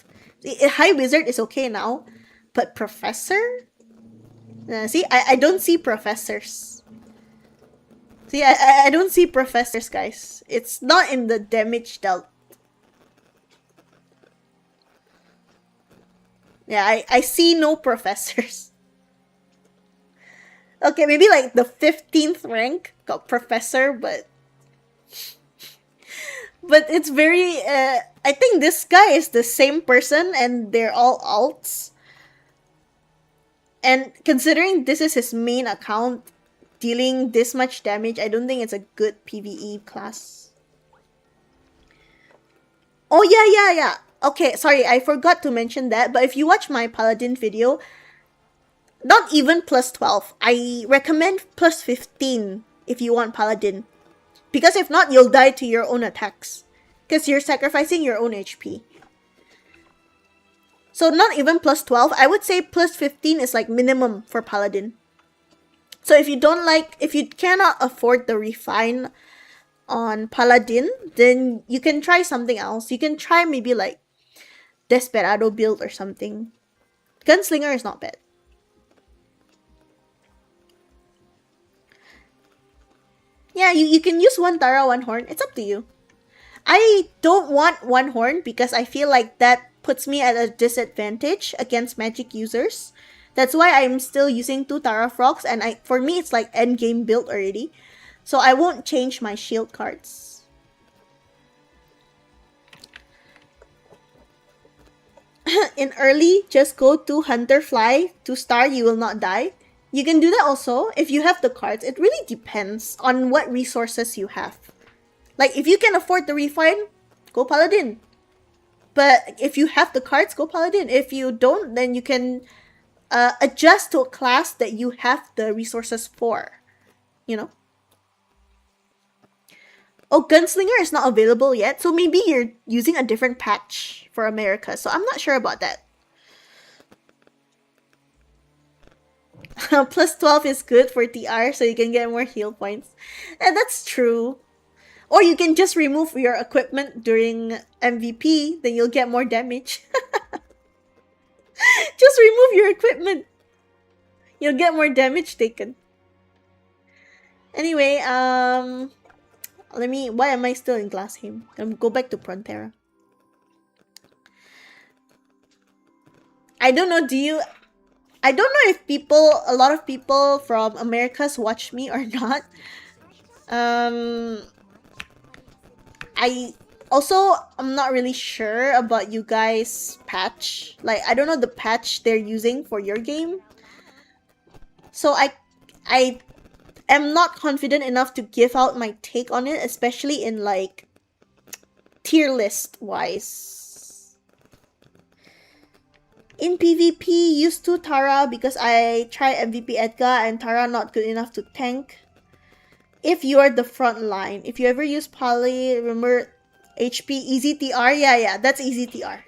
High Wizard is okay now, but Professor? See, I don't see Professors. See, I don't see Professors, guys. It's not in the damage dealt. Yeah, I see no Professors. Okay, maybe like the 15th rank got Professor, but it's very, I think this guy is the same person and they're all alts. And considering this is his main account, dealing this much damage, I don't think it's a good PvE class. Oh, yeah. Okay, sorry, I forgot to mention that, but if you watch my Paladin video, not even plus 12. I recommend plus 15 if you want Paladin. Because if not, you'll die to your own attacks. Because you're sacrificing your own HP. So not even plus 12. I would say plus 15 is like minimum for Paladin. So if you cannot afford the refine on Paladin, then you can try something else. You can try maybe like Desperado build or something. Gunslinger is not bad. Yeah, you can use one Tara, one Horn. It's up to you. I don't want one Horn because I feel like that puts me at a disadvantage against magic users. That's why I'm still using 2 Tara Frogs, and for me it's like endgame build already. So I won't change my shield cards. In early, just go to Hunter Fly. 2-star, you will not die. You can do that also if you have the cards. It really depends on what resources you have. Like, if you can afford the refine, go Paladin. But if you have the cards, go Paladin. If you don't, then you can adjust to a class that you have the resources for. You know? Oh, Gunslinger is not available yet, so maybe you're using a different patch for America. So I'm not sure about that. Plus 12 is good for TR, so you can get more heal points. And that's true. Or you can just remove your equipment during MVP, then you'll get more damage. Just remove your equipment. You'll get more damage taken. Anyway, why am I still in Glassheim? Go back to Prontera. I don't know, I don't know if a lot of people from Americas watch me or not. I'm not really sure about you guys' patch. Like, I don't know the patch they're using for your game. So I am not confident enough to give out my take on it, especially in like tier list wise. In PvP, use 2 Tara because I tried MVP Edgar and Tara not good enough to tank. If you are the front line, if you ever use Poly, remember HP easy TR? Yeah, that's easy TR.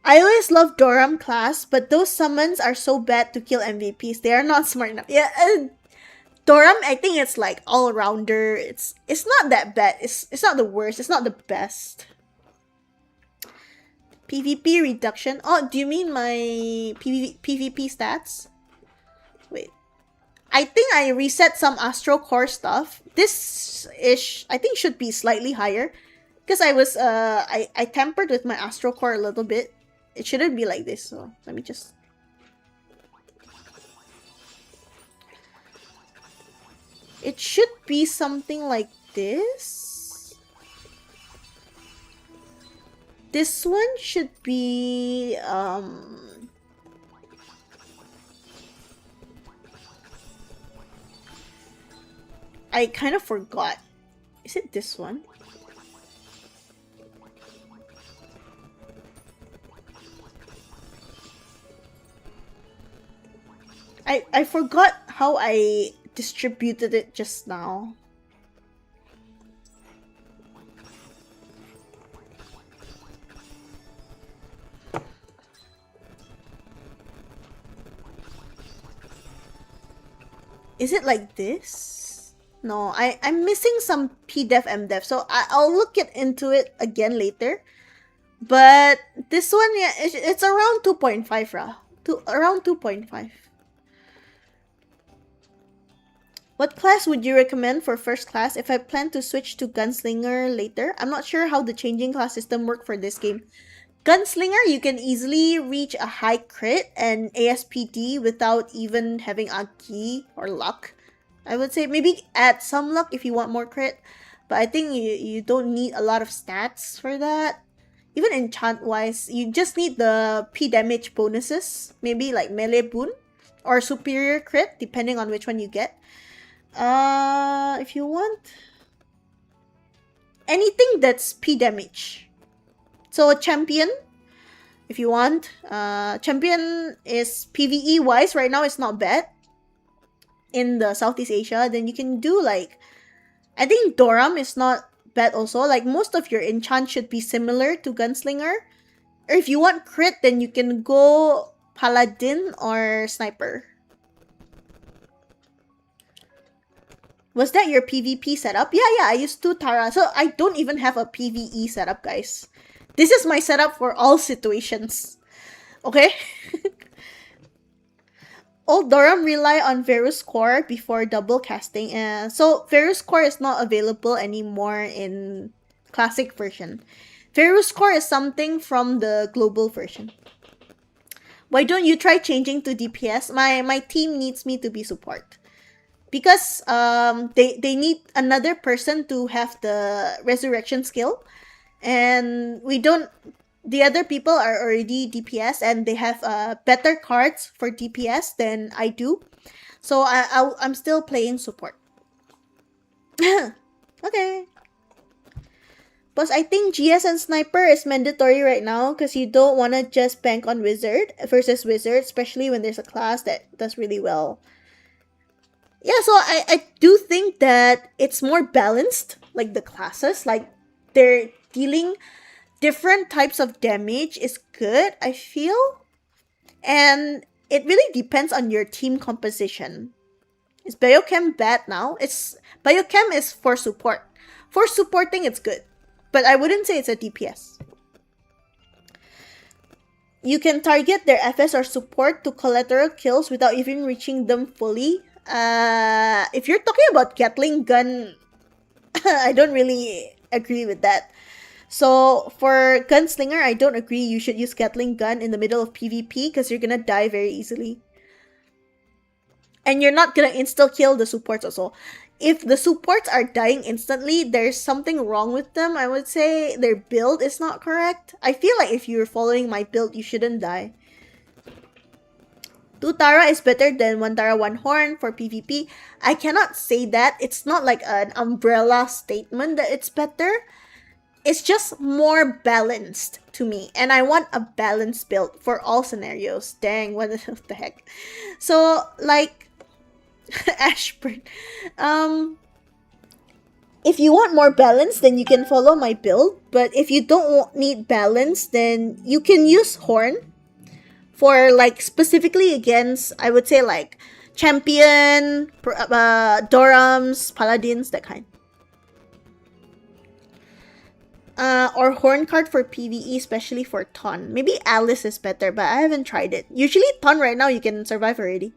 I always love Doram class, but those summons are so bad to kill MVPs. They are not smart enough. Yeah, Doram, I think it's like all-rounder. It's not that bad. It's not the worst. It's not the best. PvP reduction. Oh, do you mean my PvP stats? Wait. I think I reset some Astro Core stuff. This ish, I think, should be slightly higher. Because I tempered with my Astro Core a little bit. It shouldn't be like this, so let me just... It should be something like this. This one should be, I kind of forgot. Is it this one? I forgot how I distributed it just now. Is it like this? No, I'm missing some PDEF MDEF, so I'll look into it again later. But this one, yeah, it's around 2.5, around 2.5. What class would you recommend for first class if I plan to switch to Gunslinger later? I'm not sure how the changing class system work for this game. Gunslinger, you can easily reach a high crit and ASPD without even having a key or luck. I would say maybe add some luck if you want more crit, but I think you don't need a lot of stats for that. Even enchant-wise, you just need the P damage bonuses, maybe like melee boon or superior crit, depending on which one you get. If you want anything that's P damage. So champion, if you want, champion is PvE wise right now it's not bad in the Southeast Asia. Then you can do like, I think Doram is not bad also. Like most of your enchant should be similar to Gunslinger. Or if you want crit, then you can go Paladin or Sniper. Was that your PvP setup? Yeah, I used 2 Tara. So I don't even have a PvE setup, guys. This is my setup for all situations. Okay? Old Doram rely on Varus Core before double casting. So Varus Core is not available anymore in classic version. Varus Core is something from the global version. Why don't you try changing to DPS? My team needs me to be support. Because they need another person to have the resurrection skill. And we don't... The other people are already DPS and they have better cards for DPS than I do. So I'm still playing support. Okay. But I think GS and Sniper is mandatory right now because you don't want to just bank on Wizard versus Wizard, especially when there's a class that does really well. Yeah, so I do think that it's more balanced, like the classes, like they're dealing different types of damage is good, I feel. And it really depends on your team composition. Is Biochem bad now? Biochem is for support. For supporting, it's good. But I wouldn't say it's a DPS. You can target their FS or support to collateral kills without even reaching them fully. If you're talking about Gatling gun, I don't really agree with that. So for Gunslinger, I don't agree you should use Gatling gun in the middle of PvP because you're gonna die very easily. And you're not gonna insta-kill the supports also. If the supports are dying instantly, there's something wrong with them. I would say their build is not correct. I feel like if you're following my build, you shouldn't die. 2 Tara is better than 1 Tara 1 Horn for PvP. I cannot say that. It's not like an umbrella statement that it's better. It's just more balanced to me. And I want a balanced build for all scenarios. Dang, what the heck. So, like, Ashburn. If you want more balance, then you can follow my build. But if you don't need balance, then you can use Horn. For, like, specifically against, I would say, like, Champion, Dorams, Paladins, that kind. Or horn card for PvE, especially for Ton. Maybe Alice is better, but I haven't tried it. Usually Ton right now you can survive already.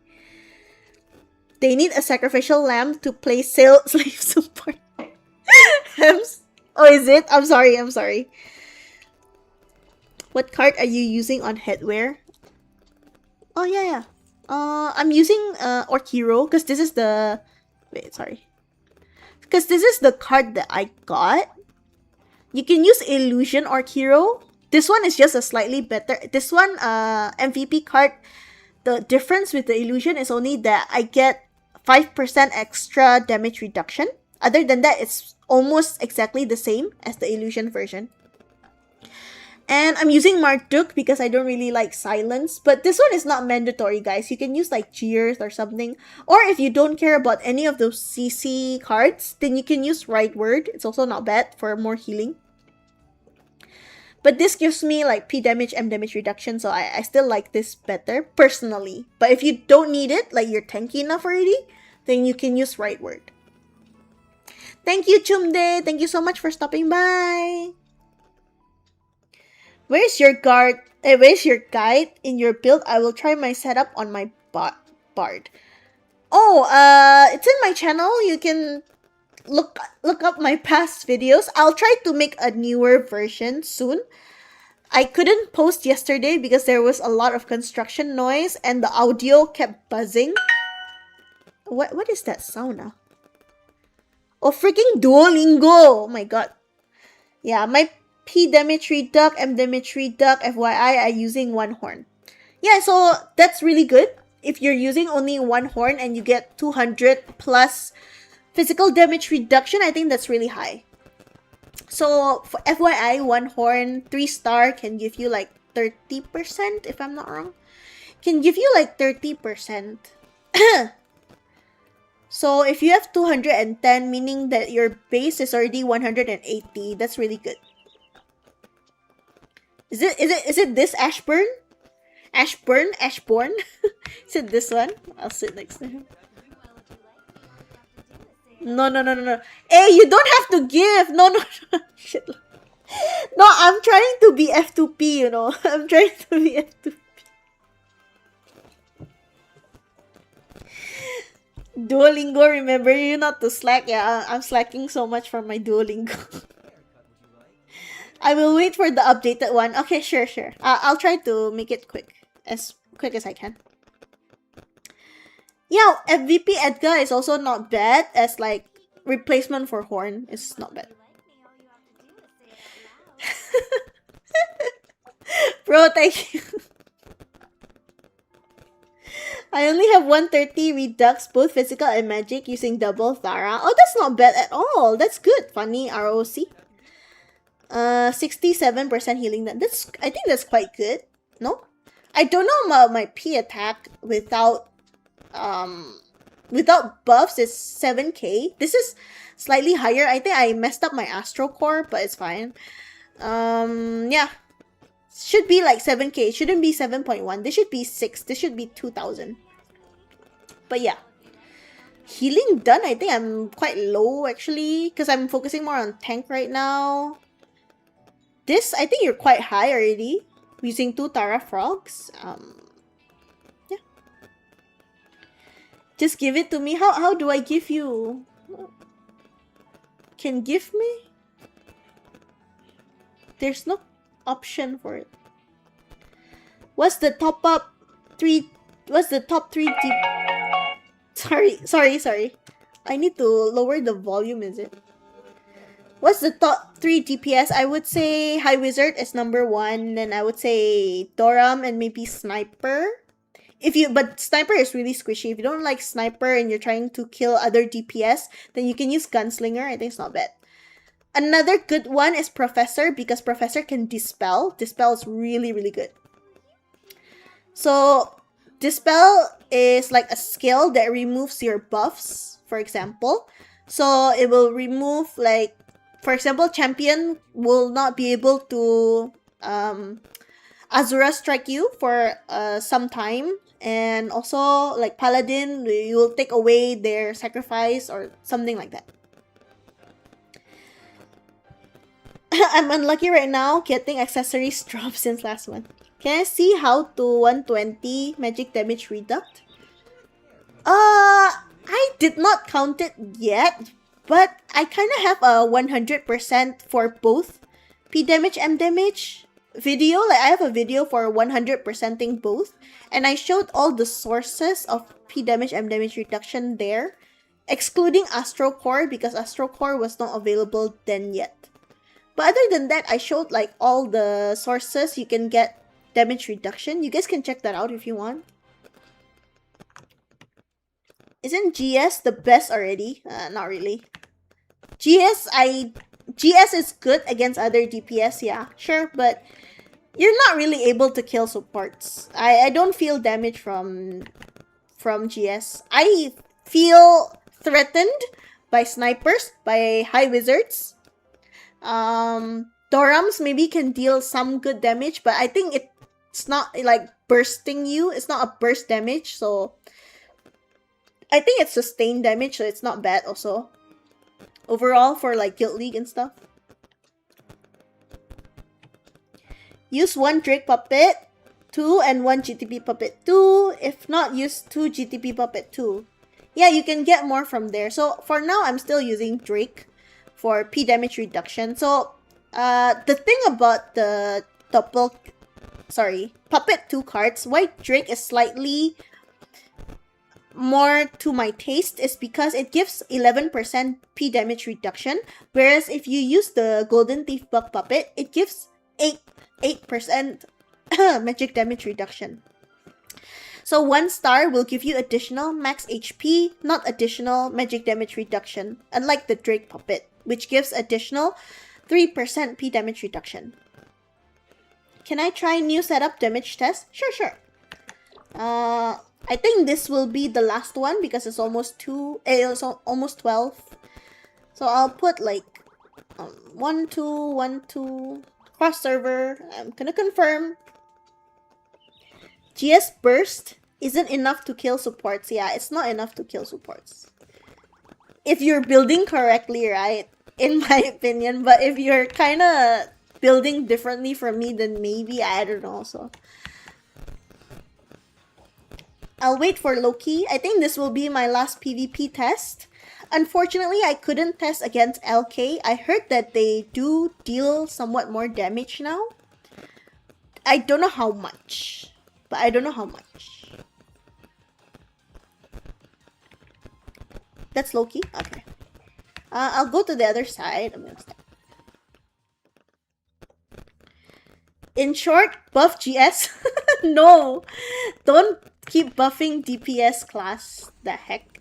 They need a sacrificial lamb to play slave support. Oh, is it? I'm sorry. What card are you using on headwear? Oh, yeah. I'm using Orc Hero because this is the... Wait, sorry. Because this is the card that I got. You can use Illusion Orc Hero. This one is just a slightly better... This one, MVP card, the difference with the Illusion is only that I get 5% extra damage reduction. Other than that, it's almost exactly the same as the Illusion version. And I'm using Marduk because I don't really like Silence. But this one is not mandatory, guys. You can use like Cheers or something. Or if you don't care about any of those CC cards, then you can use Right Word. It's also not bad for more healing. But this gives me like P damage, M damage reduction. So I still like this better, personally. But if you don't need it, like you're tanky enough already, then you can use Right Word. Thank you, Chumde. Thank you so much for stopping by. Where's your guide in your build? I will try my setup on my bard. Oh, it's in my channel. You can look up my past videos. I'll try to make a newer version soon. I couldn't post yesterday because there was a lot of construction noise and the audio kept buzzing. What is that sound now? Oh, freaking Duolingo! Oh my god. Yeah, my P damage reduc, M damage reduc, FYI, I'm using one horn. Yeah, so that's really good. If you're using only one horn and you get 200 plus physical damage reduction, I think that's really high. So for FYI, one horn, 3-star can give you like 30%, if I'm not wrong. Can give you like 30%. So if you have 210, meaning that your base is already 180, that's really good. Is it this Ashburn? Ashburn? Is it this one? I'll sit next to him. No. Hey, you don't have to give. No. Shit. No, I'm trying to be F2P, you know. I'm trying to be F2P. Duolingo, remember you not to slack. Yeah, I'm slacking so much from my Duolingo. I will wait for the updated one. Okay, sure. I'll try to make it quick as I can. Yeah, MVP Edgar is also not bad as like replacement for Horn. It's not bad. Bro, thank you. I only have 130 redux, both physical and magic, using double Thara. Oh, that's not bad at all. That's good. Funny ROC. 67% healing. I think that's quite good. No? I don't know about my P attack without buffs is 7k. This is slightly higher. I think I messed up my Astro Core, but it's fine. Yeah. Should be like 7k. It shouldn't be 7.1. This should be 6. This should be 2,000. But yeah. Healing done. I think I'm quite low actually because I'm focusing more on tank right now. This, I think you're quite high already. Using 2 Tara Frogs. Yeah. Just give it to me. How do I give you? Can give me? There's no option for it. What's the top 3 Sorry. I need to lower the volume, is it? What's the top 3 DPS? I would say High Wizard is number 1. Then I would say Doram and maybe Sniper. But Sniper is really squishy. If you don't like Sniper and you're trying to kill other DPS, then you can use Gunslinger. I think it's not bad. Another good one is Professor because Professor can Dispel. Dispel is really, really good. So Dispel is like a skill that removes your buffs, for example. So it will remove like, for example, Champion will not be able to Azura strike you for some time. And also like Paladin, you will take away their sacrifice or something like that. I'm unlucky right now getting accessories dropped since last month. Can I see how to 120 magic damage reduct? I did not count it yet, but I kind of have a 100% for both P damage, M damage video. Like, I have a video for 100%ing both, and I showed all the sources of P damage, M damage reduction there, excluding Astro Core because Astro Core was not available then yet. But other than that, I showed like all the sources you can get damage reduction. You guys can check that out if you want. Isn't GS the best already? Not really. GS is good against other DPS, yeah, sure, but you're not really able to kill supports. I don't feel damage from GS. I feel threatened by snipers, by high wizards. Dorams maybe can deal some good damage, but I think it's not like bursting you. It's not a burst damage, so I think it's sustained damage, so it's not bad also. Overall, for like Guild League and stuff. Use 1 Drake Puppet 2 and 1 GTP Puppet 2. If not, use 2 GTP Puppet 2. Yeah, you can get more from there. So for now, I'm still using Drake for P damage reduction. So the thing about the Puppet 2 cards, why Drake is slightly more to my taste is because it gives 11% P damage reduction, whereas if you use the Golden Thief Bug Puppet, it gives 8% magic damage reduction. So 1 star will give you additional max HP, not additional magic damage reduction, unlike the Drake Puppet, which gives additional 3% P damage reduction. Can I try new setup damage test? Sure. I think this will be the last one because it's almost 12. So I'll put like 1, 2, 1, 2 cross server. I'm gonna confirm. GS burst isn't enough to kill supports. Yeah, it's not enough to kill supports. If you're building correctly, right? In my opinion. But if you're kind of building differently from me, then maybe, I don't know. So I'll wait for Loki. I think this will be my last PvP test. Unfortunately, I couldn't test against LK. I heard that they do deal somewhat more damage now. I don't know how much. But I don't know how much. That's Loki? Okay. I'll go to the other side. I'm gonna stop. In short, buff GS. No! Don't keep buffing DPS class. The heck?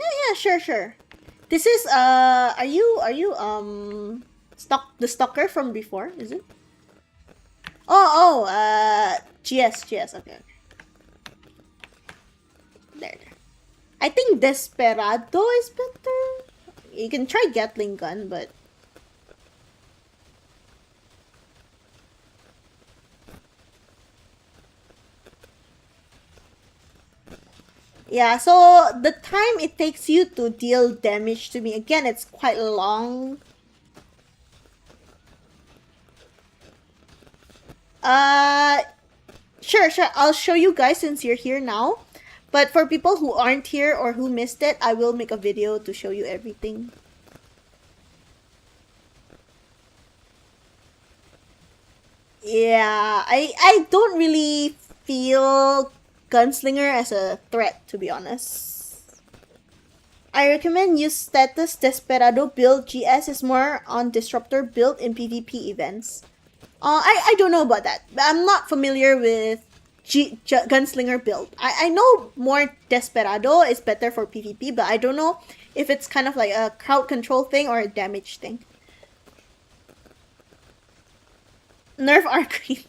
Yeah, sure. This is, are you, the stalker from before, is it? GS, okay. There. I think Desperado is better. You can try Gatling Gun, but yeah, so the time it takes you to deal damage to me, again, it's quite long. Sure, I'll show you guys since you're here now. But for people who aren't here or who missed it, I will make a video to show you everything. Yeah, I don't really feel Gunslinger as a threat, to be honest. I recommend use status Desperado build. GS is more on Disruptor build in PvP events. I don't know about that. I'm not familiar with Gunslinger build. I know more Desperado is better for PvP, but I don't know if it's kind of like a crowd control thing or a damage thing. Nerf Arcane.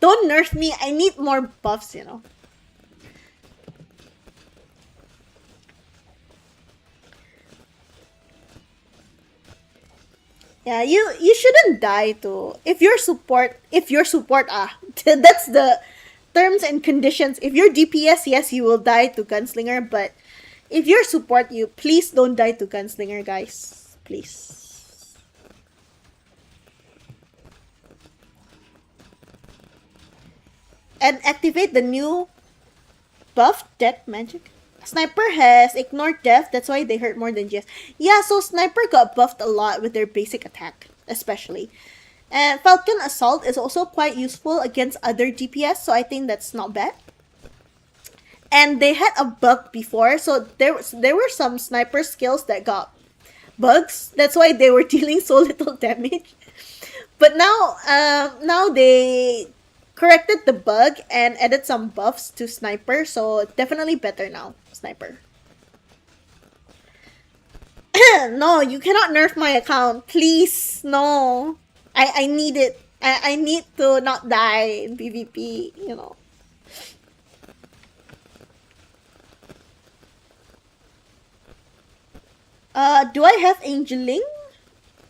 Don't nerf me. I need more buffs, you know. Yeah, you shouldn't die to if your support that's the terms and conditions. If you're DPS, yes, you will die to Gunslinger, but If you're support, you please don't die to gunslinger, guys. Please. And activate the new buff, Death Magic. Sniper has ignored death, that's why they hurt more than GS. Yeah, so Sniper got buffed a lot with their basic attack, especially. And Falcon Assault is also quite useful against other DPS, so I think that's not bad. And they had a bug before, so there were some sniper skills that got bugs. That's why they were dealing so little damage. But now they corrected the bug and added some buffs to Sniper, so definitely better now, Sniper. No, you cannot nerf my account. Please, no. I need it. I need to not die in PvP, you know. Do I have Angeling?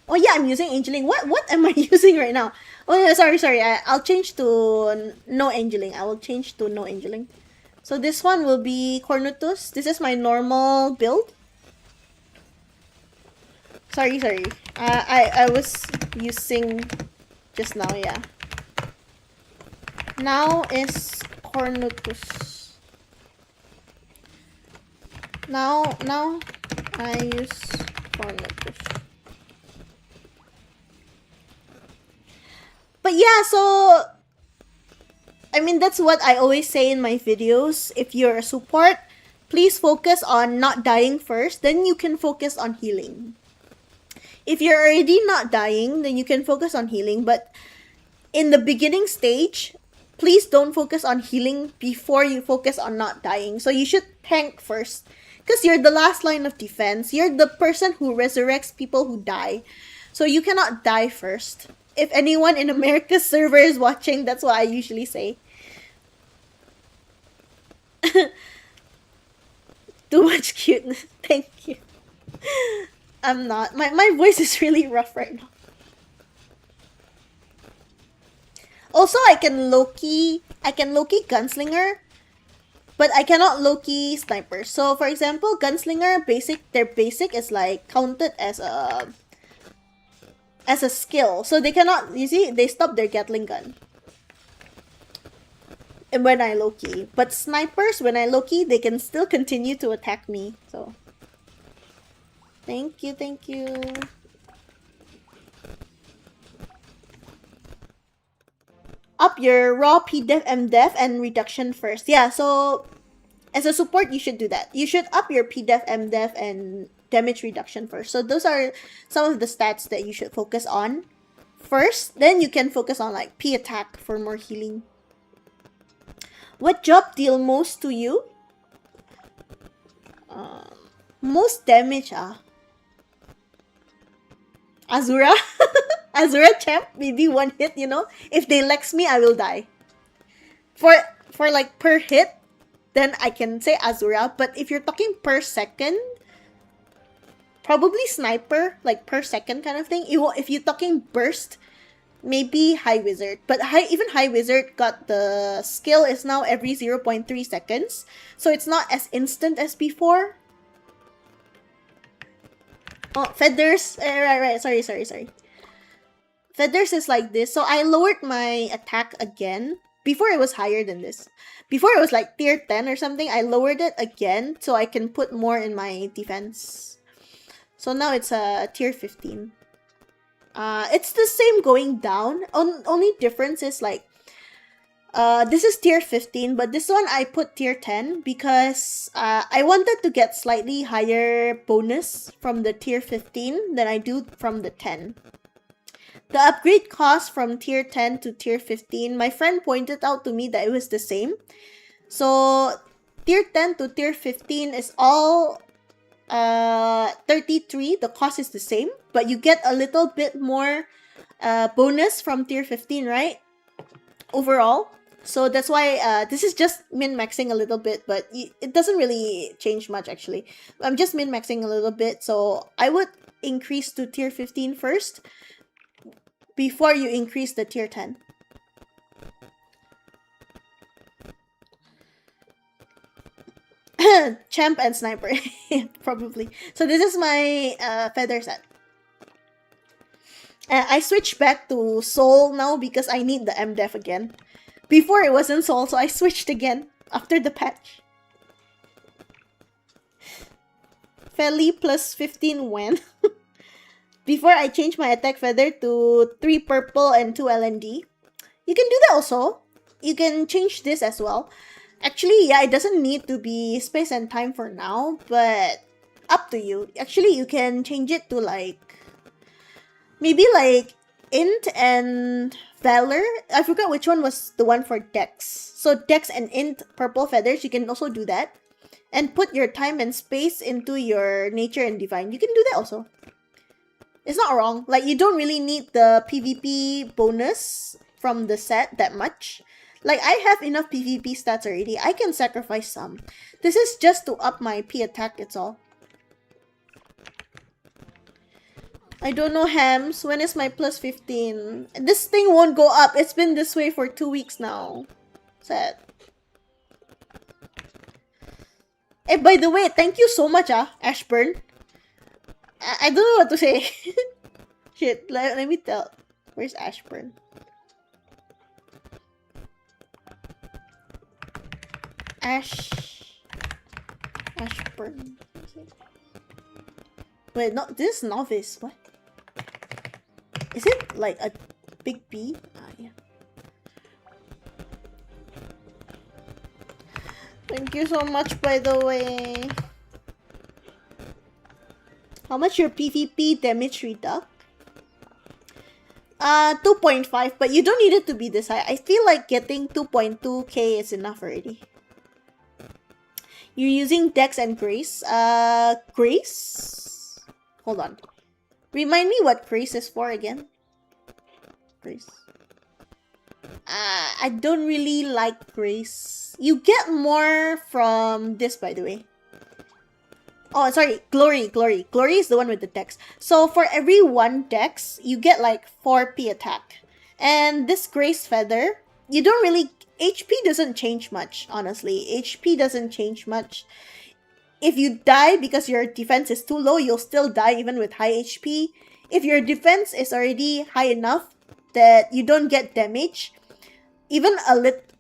Oh yeah, I'm using Angeling. What am I using right now? Oh yeah, sorry. I'll change to no Angeling. I will change to no Angeling. So this one will be Cornutus. This is my normal build. Sorry. I was using just now, yeah. Now is Cornutus. Now I use Cornutus. But yeah, so I mean, that's what I always say in my videos. If you're a support, please focus on not dying first, then you can focus on healing. If you're already not dying, then you can focus on healing. But in the beginning stage, please don't focus on healing before you focus on not dying. So you should tank first. Because you're the last line of defense. You're the person who resurrects people who die. So you cannot die first. If anyone in America's server is watching, that's what I usually say. Too much cuteness. Thank you. I'm not. My voice is really rough right now. Also, I can Loki Gunslinger, but I cannot Loki Sniper. So, for example, Gunslinger their basic is like counted as a skill. So they cannot, you see, they stop their Gatling gun. And when I Loki. But snipers, when I Loki, they can still continue to attack me. So thank you. Up your raw PDEF, MDEF, and reduction first. Yeah, so as a support, you should do that. You should up your PDEF, MDEF, and damage reduction first. So those are some of the stats that you should focus on first. Then you can focus on like P attack for more healing. What job deal most to you? Most damage, Azura? Azura champ, maybe one hit, you know? If they lex me, I will die. For like per hit, then I can say Azura. But if you're talking per second, probably Sniper, like per second kind of thing. If you're talking burst, maybe High Wizard. But even High Wizard got the skill is now every 0.3 seconds. So it's not as instant as before. Oh, Feathers. Right. Sorry. Feathers is like this. So I lowered my attack again. Before it was higher than this. Before it was like tier 10 or something. I lowered it again so I can put more in my defense. So now it's a tier 15. It's the same going down. Only difference is like this is tier 15, but this one I put tier 10 because I wanted to get slightly higher bonus from the tier 15 than I do from the 10. The upgrade cost from tier 10 to tier 15, my friend pointed out to me that it was the same. So tier 10 to tier 15 is all 33. The cost is the same, but you get a little bit more bonus from tier 15, right? Overall. So that's why this is just min-maxing a little bit, but it doesn't really change much actually. I'm just min-maxing a little bit, so I would increase to tier 15 first before you increase the tier 10. Champ and Sniper. Probably. So this is my feather set. I switched back to Soul now because I need the MDef again. Before it wasn't Soul, so I switched again after the patch. Feli plus 15 when? Before I changed my attack feather to 3 purple and 2 LND. You can do that also. You can change this as well. Actually, yeah, it doesn't need to be space and time for now, but up to you. Actually, you can change it to like maybe like int and valor. I forgot which one was the one for dex. So dex and int purple feathers, you can also do that. And put your time and space into your nature and divine. You can do that also. It's not wrong. Like, you don't really need the PvP bonus from the set that much. Like, I have enough PvP stats already. I can sacrifice some. This is just to up my P attack, it's all. I don't know, Hams. When is my plus 15? This thing won't go up. It's been this way for 2 weeks now. Sad. Hey, by the way, thank you so much, Ashburn. I don't know what to say. Shit, let me tell. Where's Ashburn? Ashburn. Wait, no, this is Novice. What? Is it like a big B? Yeah. Thank you so much, by the way. How much your PvP damage reduct? 2.5, but you don't need it to be this high. I feel like getting 2.2k is enough already. You're using Dex and Grace. Grace? Hold on. Remind me what Grace is for again. Grace. I don't really like Grace. You get more from this, by the way. Oh, sorry. Glory. Glory is the one with the dex. So for every 1 dex, you get like 4 P attack. And this Grace Feather, you don't really... HP doesn't change much, honestly. HP doesn't change much. If you die because your defense is too low, you'll still die even with high HP. If your defense is already high enough that you don't get damage, even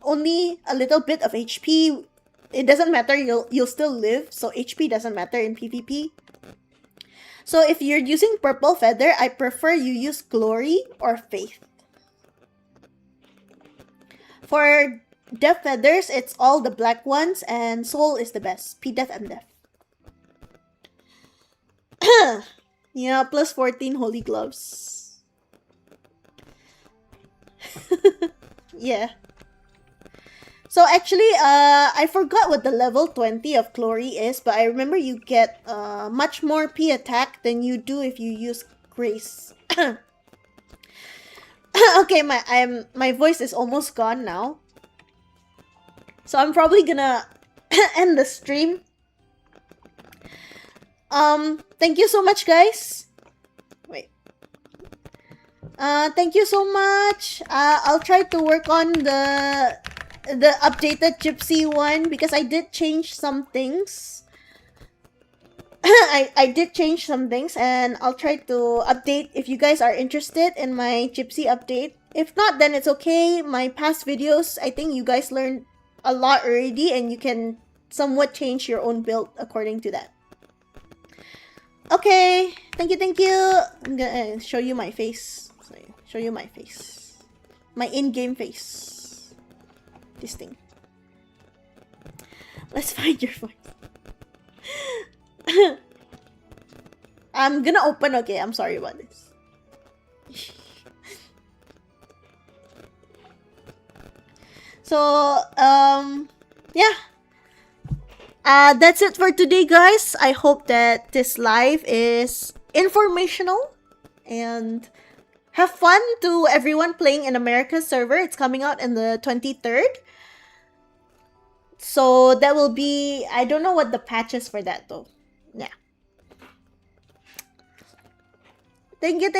only a little bit of HP, it doesn't matter, you'll still live, so HP doesn't matter in PvP. So if you're using Purple Feather, I prefer you use Glory or Faith. For Death Feathers, it's all the black ones, and Soul is the best. P-Def, M-Def. Yeah, plus 14 Holy Gloves. Yeah. So actually, I forgot what the level 20 of Glory is, but I remember you get much more P attack than you do if you use Grace. Okay, my voice is almost gone now. So I'm probably gonna end the stream. Thank you so much, guys. Wait. Thank you so much. I'll try to work on the updated Gypsy one because I did change some things. I did change some things, and I'll try to update if you guys are interested in my Gypsy update. If not, then it's okay. My past videos, I think you guys learned a lot already, and you can somewhat change your own build according to that. Okay, thank you. I'm gonna show you my face. Show you my face. My in-game face. This thing. Let's find your voice. I'm gonna open, okay, I'm sorry about this. So, yeah. That's it for today, guys. I hope that this live is informational and have fun to everyone playing in America's server. It's coming out in the 23rd. So that will be, I don't know what the patch is for that though. Yeah. Thank you.